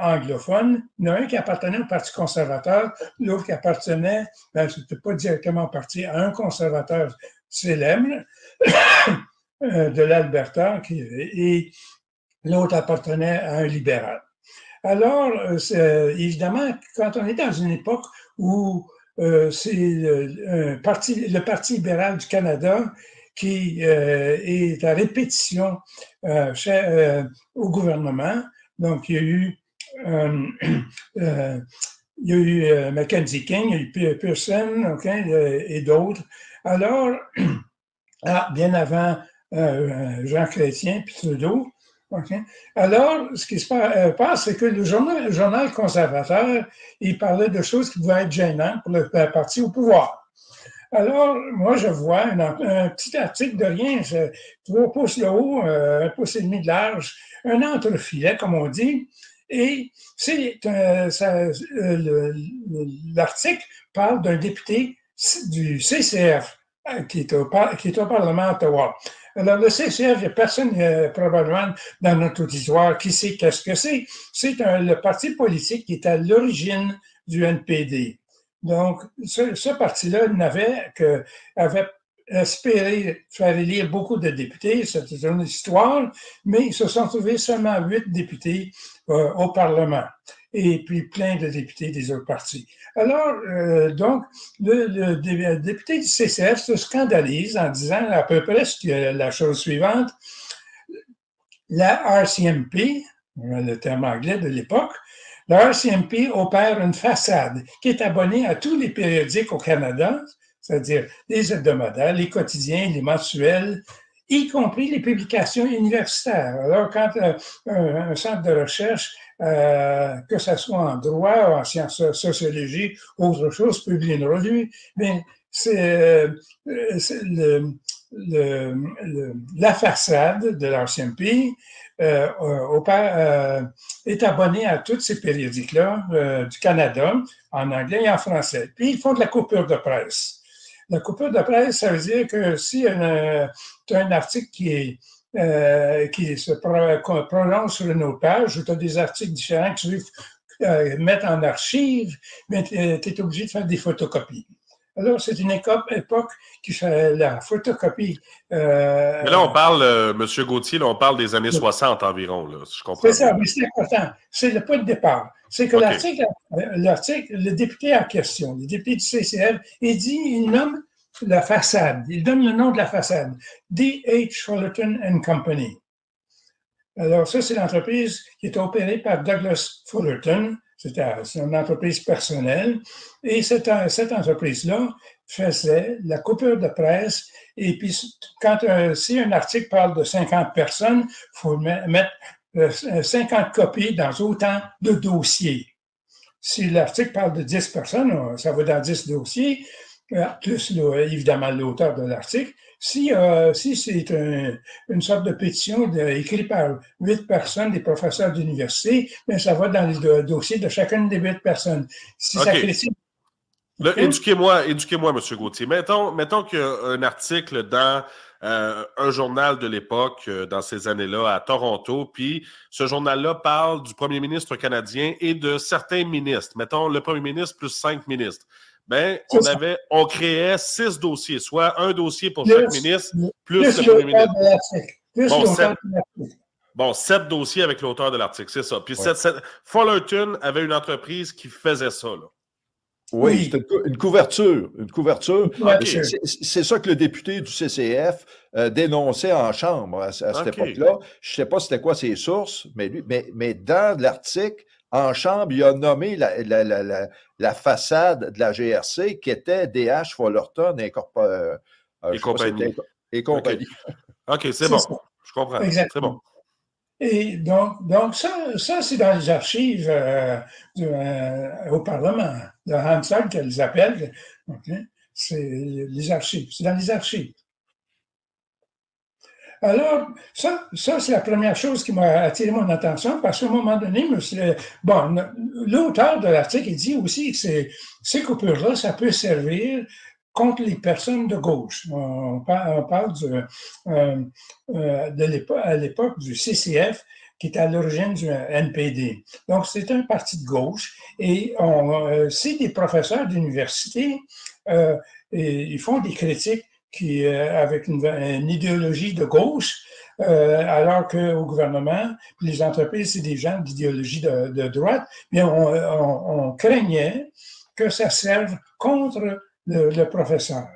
anglophones. Il y en a un qui appartenait au Parti conservateur, l'autre qui appartenait, c'était pas directement parti, à un conservateur célèbre de l'Alberta, et l'autre appartenait à un libéral. Alors, évidemment, quand on est dans une époque où c'est le Parti libéral du Canada qui est à répétition au gouvernement. Donc, il y a eu Mackenzie King, il y a eu Pearson, et d'autres. Alors, bien avant Jean Chrétien puis Trudeau. Alors, ce qui se passe, c'est que le journal conservateur, il parlait de choses qui pouvaient être gênantes pour le parti au pouvoir. Alors, moi, je vois un petit article de rien, 3 pouces de haut, 1,5 pouce de large, un entrefilet, comme on dit, et l'article parle d'un député du CCF qui est au Parlement d'Ottawa. Alors, le CCF, il n'y a personne probablement dans notre auditoire qui sait qu'est-ce que c'est. C'est le parti politique qui est à l'origine du NPD. Donc, ce parti-là avait espéré faire élire beaucoup de députés, c'était une histoire, mais ils se sont trouvés seulement 8 députés au Parlement, et puis plein de députés des autres partis. Alors, donc, le député du CCF se scandalise en disant à peu près la chose suivante. La RCMP, le terme anglais de l'époque, la RCMP opère une façade qui est abonnée à tous les périodiques au Canada, c'est-à-dire les hebdomadaires, les quotidiens, les mensuels, y compris les publications universitaires. Alors, quand un centre de recherche, que ce soit en droit, en sciences sociologie, autre chose, publie une revue, bien, la façade de l'RCMP est abonnée à tous ces périodiques-là du Canada, en anglais et en français. Puis, ils font de la coupure de presse. La coupure de presse, ça veut dire que si tu as un article qui se prononce sur une autre page, ou tu as des articles différents que tu veux mettre en archive, mais tu es obligé de faire des photocopies. Alors, c'est une époque qui fait la photocopie. Mais là, on parle, M. Gauthier, là, on parle des années 60 environ, là, si je comprends bien. C'est ça, mais c'est important. C'est le point de départ. C'est que l'article, le député en question, le député du CCF, il nomme la façade. Il donne le nom de la façade. D.H. Fullerton & Company. Alors, ça, c'est l'entreprise qui est opérée par Douglas Fullerton. C'est une entreprise personnelle. Et cette entreprise-là faisait la coupure de presse. Et puis, si un article parle de 50 personnes, il faut mettre 50 copies dans autant de dossiers. Si l'article parle de 10 personnes, ça va dans 10 dossiers, plus évidemment l'auteur de l'article. Si c'est une sorte de pétition écrite par 8 personnes, des professeurs d'université, bien, ça va dans le dossier de chacune des 8 personnes. Si ça critique... Éduquez-moi, M. Gauthier. Mettons qu'il y a un article dans un journal de l'époque, dans ces années-là, à Toronto, puis ce journal-là parle du premier ministre canadien et de certains ministres. Mettons le premier ministre plus 5 ministres. ben, on créait 6 dossiers, soit un dossier pour chaque ministre, plus le premier ministre. Bon, 7 dossiers avec l'auteur de l'article, c'est ça. Puis Fullerton avait une entreprise qui faisait ça, là. Oui, c'était une couverture. Une couverture. Okay. C'est ça que le député du CCF dénonçait en chambre à cette époque-là. Je ne sais pas c'était quoi ses sources, mais dans l'article, en chambre, il a nommé la façade de la GRC qui était DH Fullerton et compagnie. OK, c'est bon. Je comprends. Exactement. C'est bon. Et donc ça c'est dans les archives au Parlement, de Hansard qu'elles appellent. Okay? C'est les archives. C'est dans les archives. Alors, ça c'est la première chose qui m'a attiré mon attention, parce qu'à un moment donné, l'auteur de l'article, il dit aussi que ces coupures-là, ça peut servir contre les personnes de gauche. On parle à l'époque du CCF, qui était à l'origine du NPD. Donc, c'est un parti de gauche, et c'est des professeurs d'université, ils font des critiques avec une idéologie de gauche, alors qu'au gouvernement, les entreprises, c'est des gens d'idéologie de droite, mais on craignait que ça serve contre le professeur.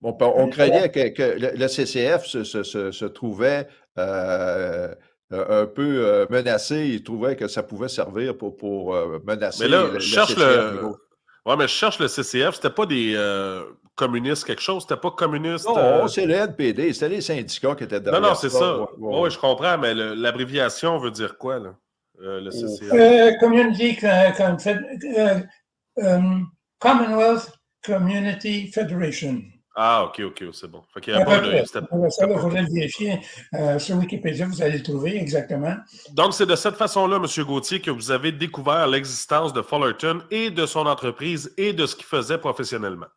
Bon, on craignait que le CCF se trouvait un peu menacé. Il trouvait que ça pouvait servir pour menacer mais là, le CCF. Mais je cherche le CCF. C'était pas des communistes quelque chose? C'était pas communiste? Non, c'est le NPD. C'était les syndicats qui étaient derrière. Non, c'est ça. Oui, je comprends, mais l'abréviation veut dire quoi, là? Le CCF? Community Commonwealth Community Federation. Ah, OK, c'est bon. Fait qu'il y a pas de... Ça, il faudrait le vérifier. Sur Wikipédia, vous allez le trouver exactement. Donc, c'est de cette façon-là, M. Gauthier, que vous avez découvert l'existence de Fullerton et de son entreprise et de ce qu'il faisait professionnellement.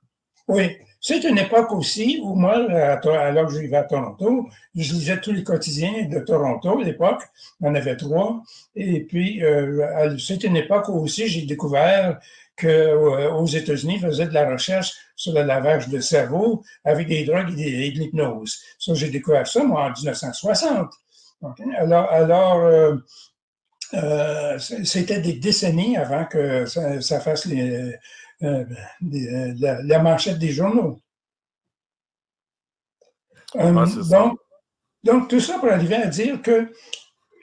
Oui. C'est une époque aussi où moi, alors que je vivais à Toronto, je lisais tous les quotidiens de Toronto à l'époque. Il y en avait 3. Et puis, c'est une époque où aussi j'ai découvert qu'aux États-Unis, ils faisaient de la recherche sur le lavage de cerveau avec des drogues et de l'hypnose. Ça, j'ai découvert ça, moi, en 1960. Okay? Alors c'était des décennies avant que ça fasse la manchette des journaux. Donc, tout ça pour arriver à dire que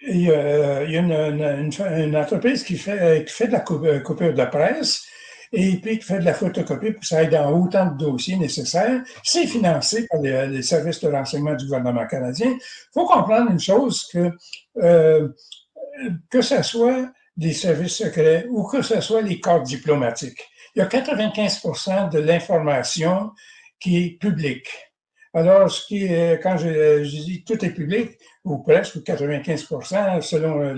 il y a une entreprise qui fait de la coupure de presse et puis qui fait de la photocopie pour que ça aille dans autant de dossiers nécessaires. C'est financé par les services de renseignement du gouvernement canadien. Il faut comprendre une chose, que ce soit des services secrets ou que ce soit les corps diplomatiques. Il y a 95% de l'information qui est publique. Alors, quand je dis tout est public, ou presque 95%, selon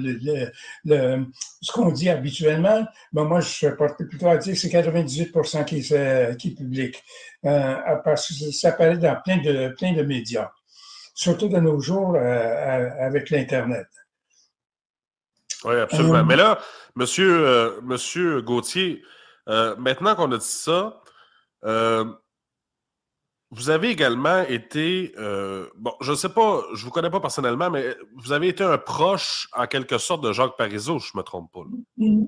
ce qu'on dit habituellement, moi, je porte plutôt à dire que c'est 98% qui est public, parce que ça apparaît dans plein de médias, surtout de nos jours avec l'Internet. Oui, absolument. Mais là, Monsieur Gauthier, maintenant qu'on a dit ça, vous avez également été, je ne sais pas, je ne vous connais pas personnellement, mais vous avez été un proche, en quelque sorte, de Jacques Parizeau, je ne me trompe pas.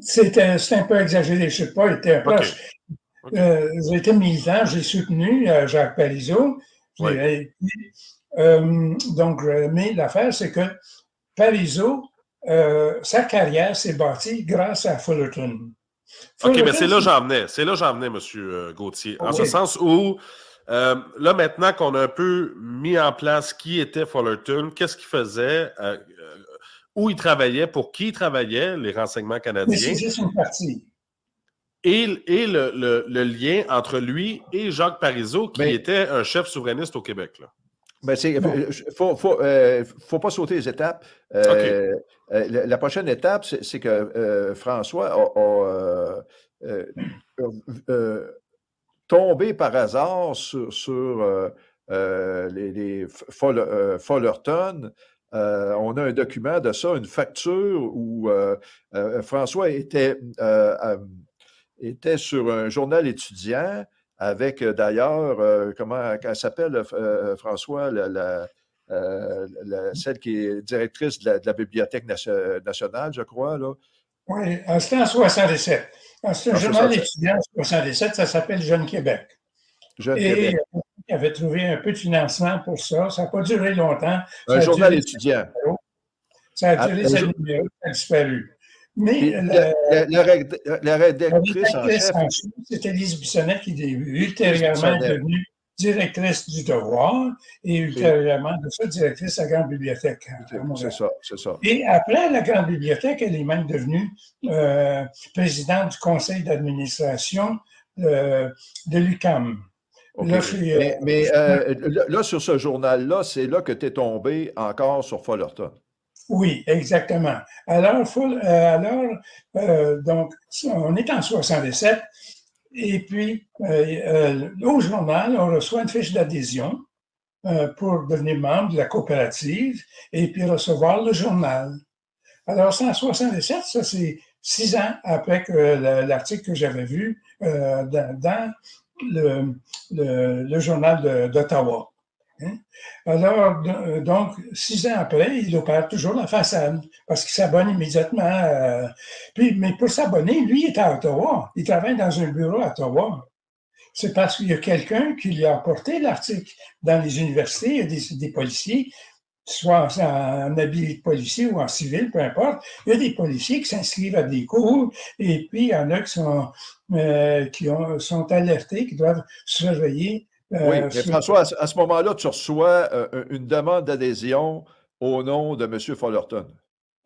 C'est un peu exagéré, je ne sais pas, il était un proche. Okay. J'ai été militant, j'ai soutenu Jacques Parizeau. Oui. Mais l'affaire, c'est que Parizeau, sa carrière s'est bâtie grâce à Fullerton. OK, mais c'est là que j'en venais, M. Gauthier. En ce sens où, là, maintenant qu'on a un peu mis en place qui était Fullerton, qu'est-ce qu'il faisait, où il travaillait, pour qui il travaillait, les renseignements canadiens. Mais c'est juste une partie. Et le lien entre lui et Jacques Parizeau, qui était un chef souverainiste au Québec, là. Ben faut pas sauter les étapes. La prochaine étape, c'est que François a tombé par hasard sur les Fullerton. On a un document de ça, une facture où François était sur un journal étudiant avec d'ailleurs, comment elle s'appelle, François, celle qui est directrice de la Bibliothèque nationale, je crois, là. Oui, c'était en 67. C'est un journal étudiant en 67, ça s'appelle Jeune Québec. Québec. Il avait trouvé un peu de financement pour ça. Ça n'a pas duré longtemps. Un journal étudiant. Ça a duré ses numéros, ça a disparu. Mais la rédactrice en chef, c'était Lise Bissonnette qui est ultérieurement devenue directrice du Devoir et ultérieurement de ça, directrice de la Grande Bibliothèque. C'est ça. Et après la Grande Bibliothèque, elle est même devenue présidente du conseil d'administration de l'UQAM. Okay. Là, sur ce journal-là, c'est là que tu es tombé encore sur Fullerton. Oui, exactement. Alors, donc, on est en 67 et puis au journal, on reçoit une fiche d'adhésion pour devenir membre de la coopérative et puis recevoir le journal. Alors, c'est en 67, ça c'est 6 ans après que l'article que j'avais vu dans le journal d'Ottawa. Hein? Alors, donc, 6 ans après, il opère toujours la façade parce qu'il s'abonne immédiatement. Mais pour s'abonner, lui, il est à Ottawa. Il travaille dans un bureau à Ottawa. C'est parce qu'il y a quelqu'un qui lui a apporté l'article. Dans les universités, il y a des policiers, soit en habit de policier ou en civil, peu importe. Il y a des policiers qui s'inscrivent à des cours et puis il y en a qui sont alertés, qui doivent surveiller. Oui, mais François, à ce moment-là, tu reçois une demande d'adhésion au nom de M. Fullerton.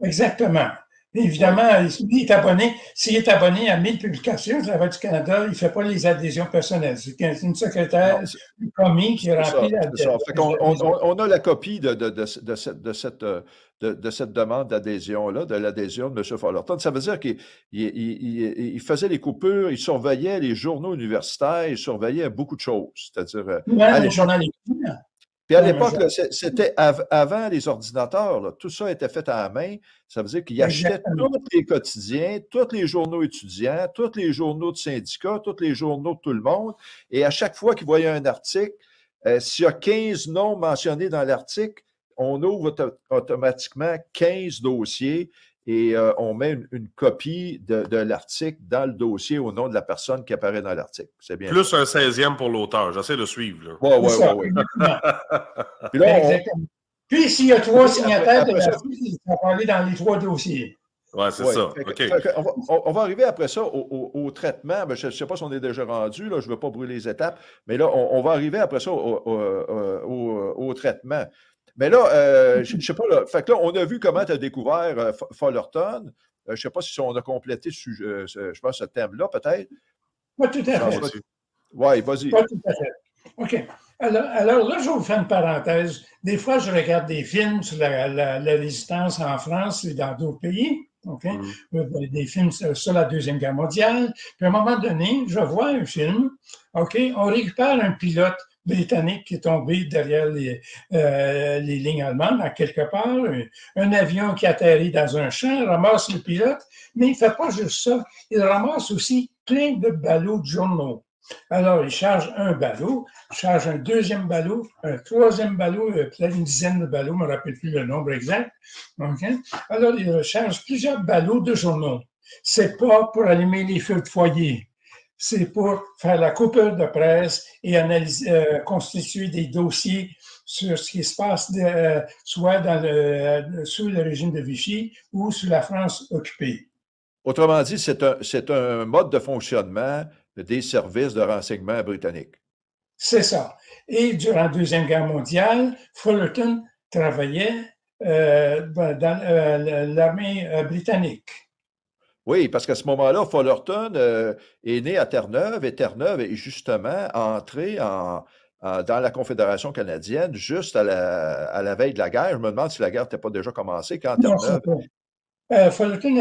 Exactement. Évidemment, il est abonné. S'il est abonné à 1000 publications du Travail du Canada, il ne fait pas les adhésions personnelles. C'est une secrétaire du commis qui remplit la demande. On a la copie de cette demande d'adhésion-là, de l'adhésion de M. Fullerton. Ça veut dire qu'il faisait les coupures, il surveillait les journaux universitaires, il surveillait beaucoup de choses. C'est-à-dire. Les journaux étudiants. Puis à l'époque, c'était avant les ordinateurs, là, tout ça était fait à la main. Ça veut dire qu'il achetait tous les quotidiens, tous les journaux étudiants, tous les journaux de syndicats, tous les journaux de tout le monde. Et à chaque fois qu'il voyait un article, s'il y a 15 noms mentionnés dans l'article, on ouvre automatiquement 15 dossiers et on met une copie de l'article dans le dossier au nom de la personne qui apparaît dans l'article. C'est bien. Plus un 16e pour l'auteur. J'essaie de suivre. Oui. Puis, s'il y a 3 signataires de l'article, ça va aller dans les 3 dossiers. Oui, c'est ça. Okay. On va arriver après ça au traitement. Je ne sais pas si on est déjà rendu, là, je ne veux pas brûler les étapes, mais là, on va arriver après ça au traitement. Mais là, je ne sais pas, là, fait que là, on a vu comment tu as découvert Fullerton. Je ne sais pas si on a complété je pense, ce thème-là, peut-être. Pas tout à fait. Oui, vas-y. Pas tout à fait. OK. Alors là, je vais vous faire une parenthèse. Des fois, je regarde des films sur la résistance en France et dans d'autres pays. OK? Des films sur la Deuxième Guerre mondiale. Puis à un moment donné, je vois un film. OK? On récupère un pilote britannique qui est tombé derrière les lignes allemandes, à quelque part, un avion qui atterrit dans un champ, ramasse le pilote, mais il ne fait pas juste ça, il ramasse aussi plein de ballots de journaux. Alors, il charge un ballot, charge un deuxième ballot, un troisième ballot, peut-être une dizaine de ballots, je ne me rappelle plus le nombre exact. Okay? Alors, il charge plusieurs ballots de journaux. Ce n'est pas pour allumer les feux de foyer. C'est pour faire la coupure de presse et analyser, constituer des dossiers sur ce qui se passe soit sous le régime de Vichy ou sous la France occupée. Autrement dit, c'est un mode de fonctionnement des services de renseignement britanniques. C'est ça. Et durant la Deuxième Guerre mondiale, Fullerton travaillait dans l'armée britannique. Oui, parce qu'à ce moment-là, Fullerton est né à Terre-Neuve et Terre-Neuve est justement entré dans la Confédération canadienne juste à la veille de la guerre. Je me demande si la guerre n'était pas déjà commencée quand Terre-Neuve... Fullerton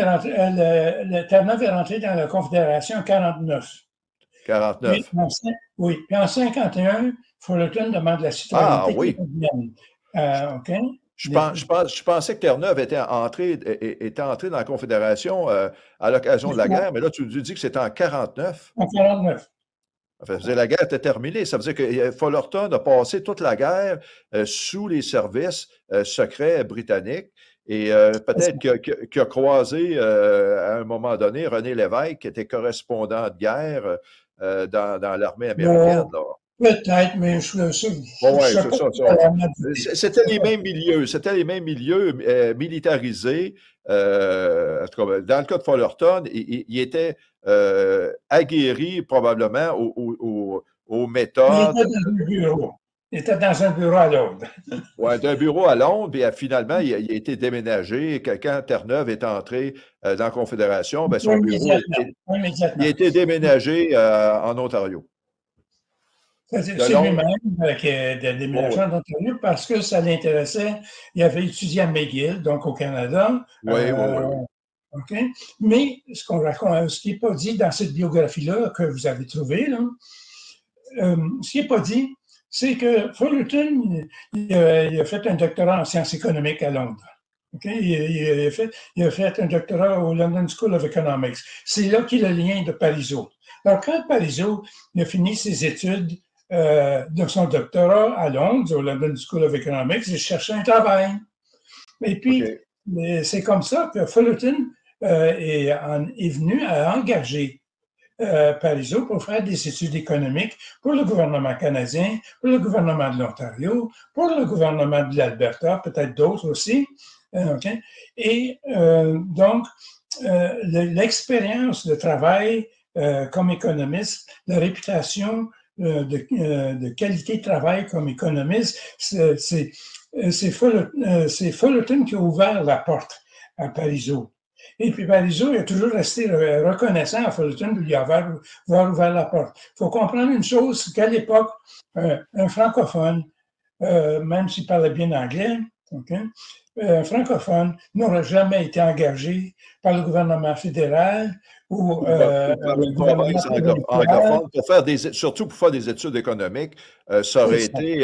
Terre-Neuve est rentré dans la Confédération en 1949. 49. Oui, puis en 1951, Fullerton demande la citoyenneté canadienne. OK? Je pensais que Terre-Neuve était entré dans la Confédération à l'occasion de la guerre, mais là, tu nous dis que c'était en 49. En 49. Ça faisait la guerre était terminée. Ça veut dire que Fullerton a passé toute la guerre sous les services secrets britanniques. Et peut-être qu'il a croisé à un moment donné René Lévesque, qui était correspondant de guerre dans l'armée américaine. Là. Peut-être, mais je C'était les mêmes milieux. C'était les mêmes milieux militarisés. En tout cas, dans le cas de Fullerton, il était aguerri probablement aux méthodes. Il était dans un bureau à Londres. Oui, d'un bureau à Londres, puis finalement, il a été déménagé. Quand Terre-Neuve est entré dans la Confédération, bien, son bureau a été déménagé en Ontario. C'est lui-même qui a déménagé en Ontario parce que ça l'intéressait. Il avait étudié à McGill, donc au Canada. Oui. Okay. Mais ce qui n'est pas dit dans cette biographie-là que vous avez trouvée, là, ce qui n'est pas dit, c'est que Fullerton, il a fait un doctorat en sciences économiques à Londres. Okay? Il a fait un doctorat au London School of Economics. C'est là qu'il a le lien de Parizeau. Alors, quand Parizeau a fini ses études de son doctorat à Londres, au London School of Economics, il cherchait un travail. Et puis, c'est comme ça que Fullerton est venu à engager Parizeau pour faire des études économiques pour le gouvernement canadien, pour le gouvernement de l'Ontario, pour le gouvernement de l'Alberta, peut-être d'autres aussi. Okay? Et donc, l'expérience de travail comme économiste, la réputation de qualité de travail comme économiste, c'est Fullerton qui a ouvert la porte à Parizeau. Et puis Parizeau il a toujours resté reconnaissant à Fullerton de lui avoir ouvert la porte. Il faut comprendre une chose, c'est qu'à l'époque, un francophone, même s'il parlait bien anglais, un francophone n'aurait jamais été engagé par le gouvernement fédéral ou le gouvernement anglophone, surtout pour faire des études économiques. Ça aurait été...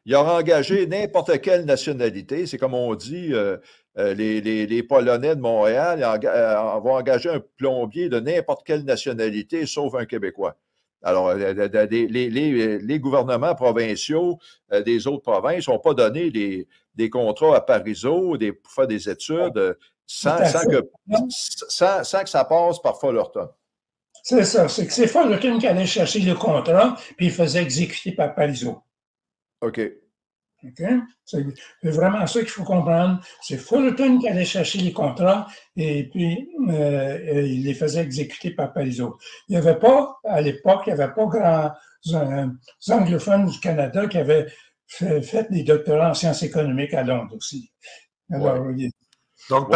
il aurait engagé n'importe quelle nationalité. C'est comme on dit... les Polonais de Montréal vont engager un plombier de n'importe quelle nationalité, sauf un Québécois. Alors, les gouvernements provinciaux des autres provinces n'ont pas donné des contrats à Parizeau pour faire des études sans que ça passe par Fullerton. C'est ça. C'est Fullerton qui allait chercher le contrat, puis il faisait exécuter par Parizeau. OK. Okay? C'est vraiment ça qu'il faut comprendre. C'est Fullerton qui allait chercher les contrats et puis il les faisait exécuter par Parizeau. Il n'y avait pas, à l'époque, il n'y avait pas grands anglophones du Canada qui avaient fait des doctorats en sciences économiques à Londres aussi. Alors, donc,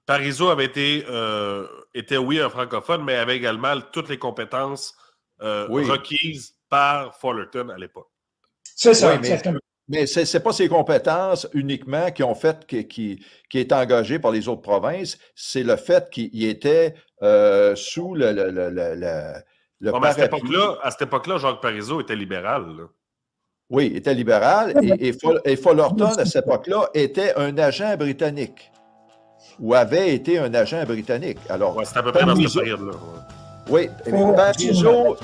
Parizeau avait était, oui, un francophone, mais avait également toutes les compétences requises par Fullerton à l'époque. C'est ça, exactement. Mais ce n'est pas ses compétences uniquement qui ont fait qu'il est engagé par les autres provinces, c'est le fait qu'il était sous le parapluie. À cette époque-là, Jacques Parizeau était libéral. Là. Oui, il était libéral et Fullerton, à cette époque-là, était un agent britannique ou avait été un agent britannique. Alors, c'est à peu près dans cette période-là. Oui, Parizeau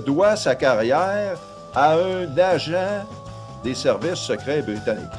doit sa carrière à un agent des services secrets britanniques.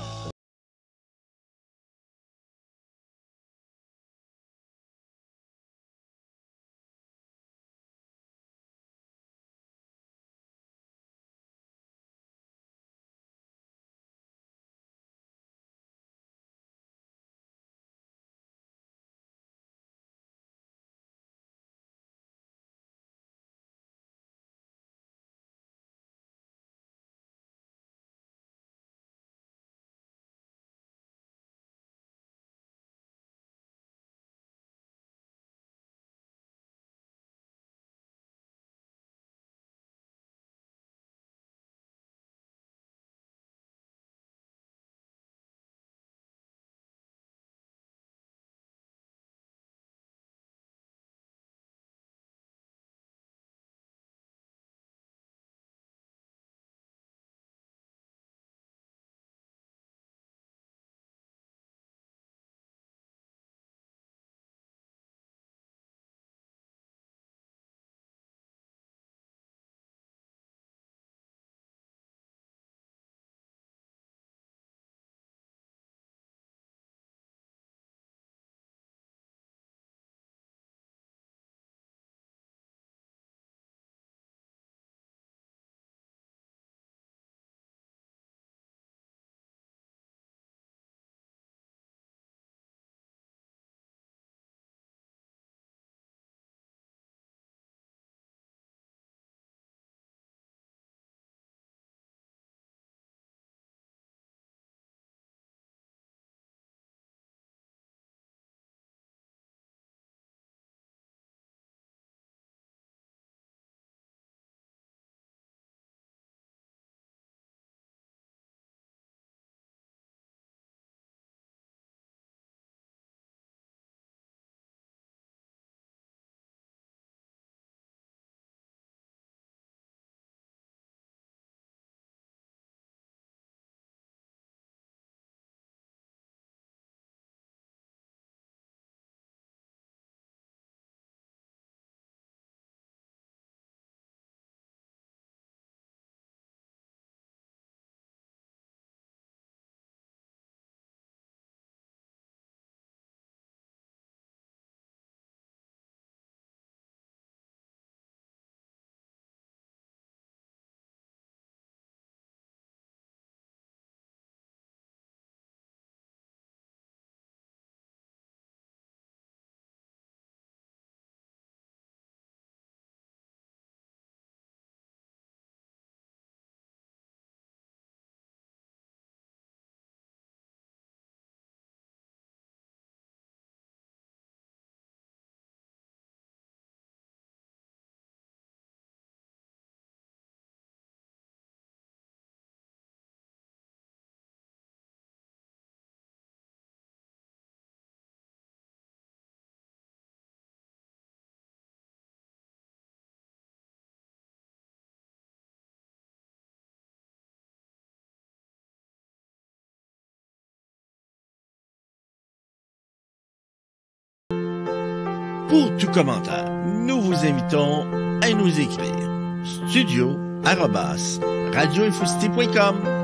Pour tout commentaire, nous vous invitons à nous écrire studio@radioinfocité.com.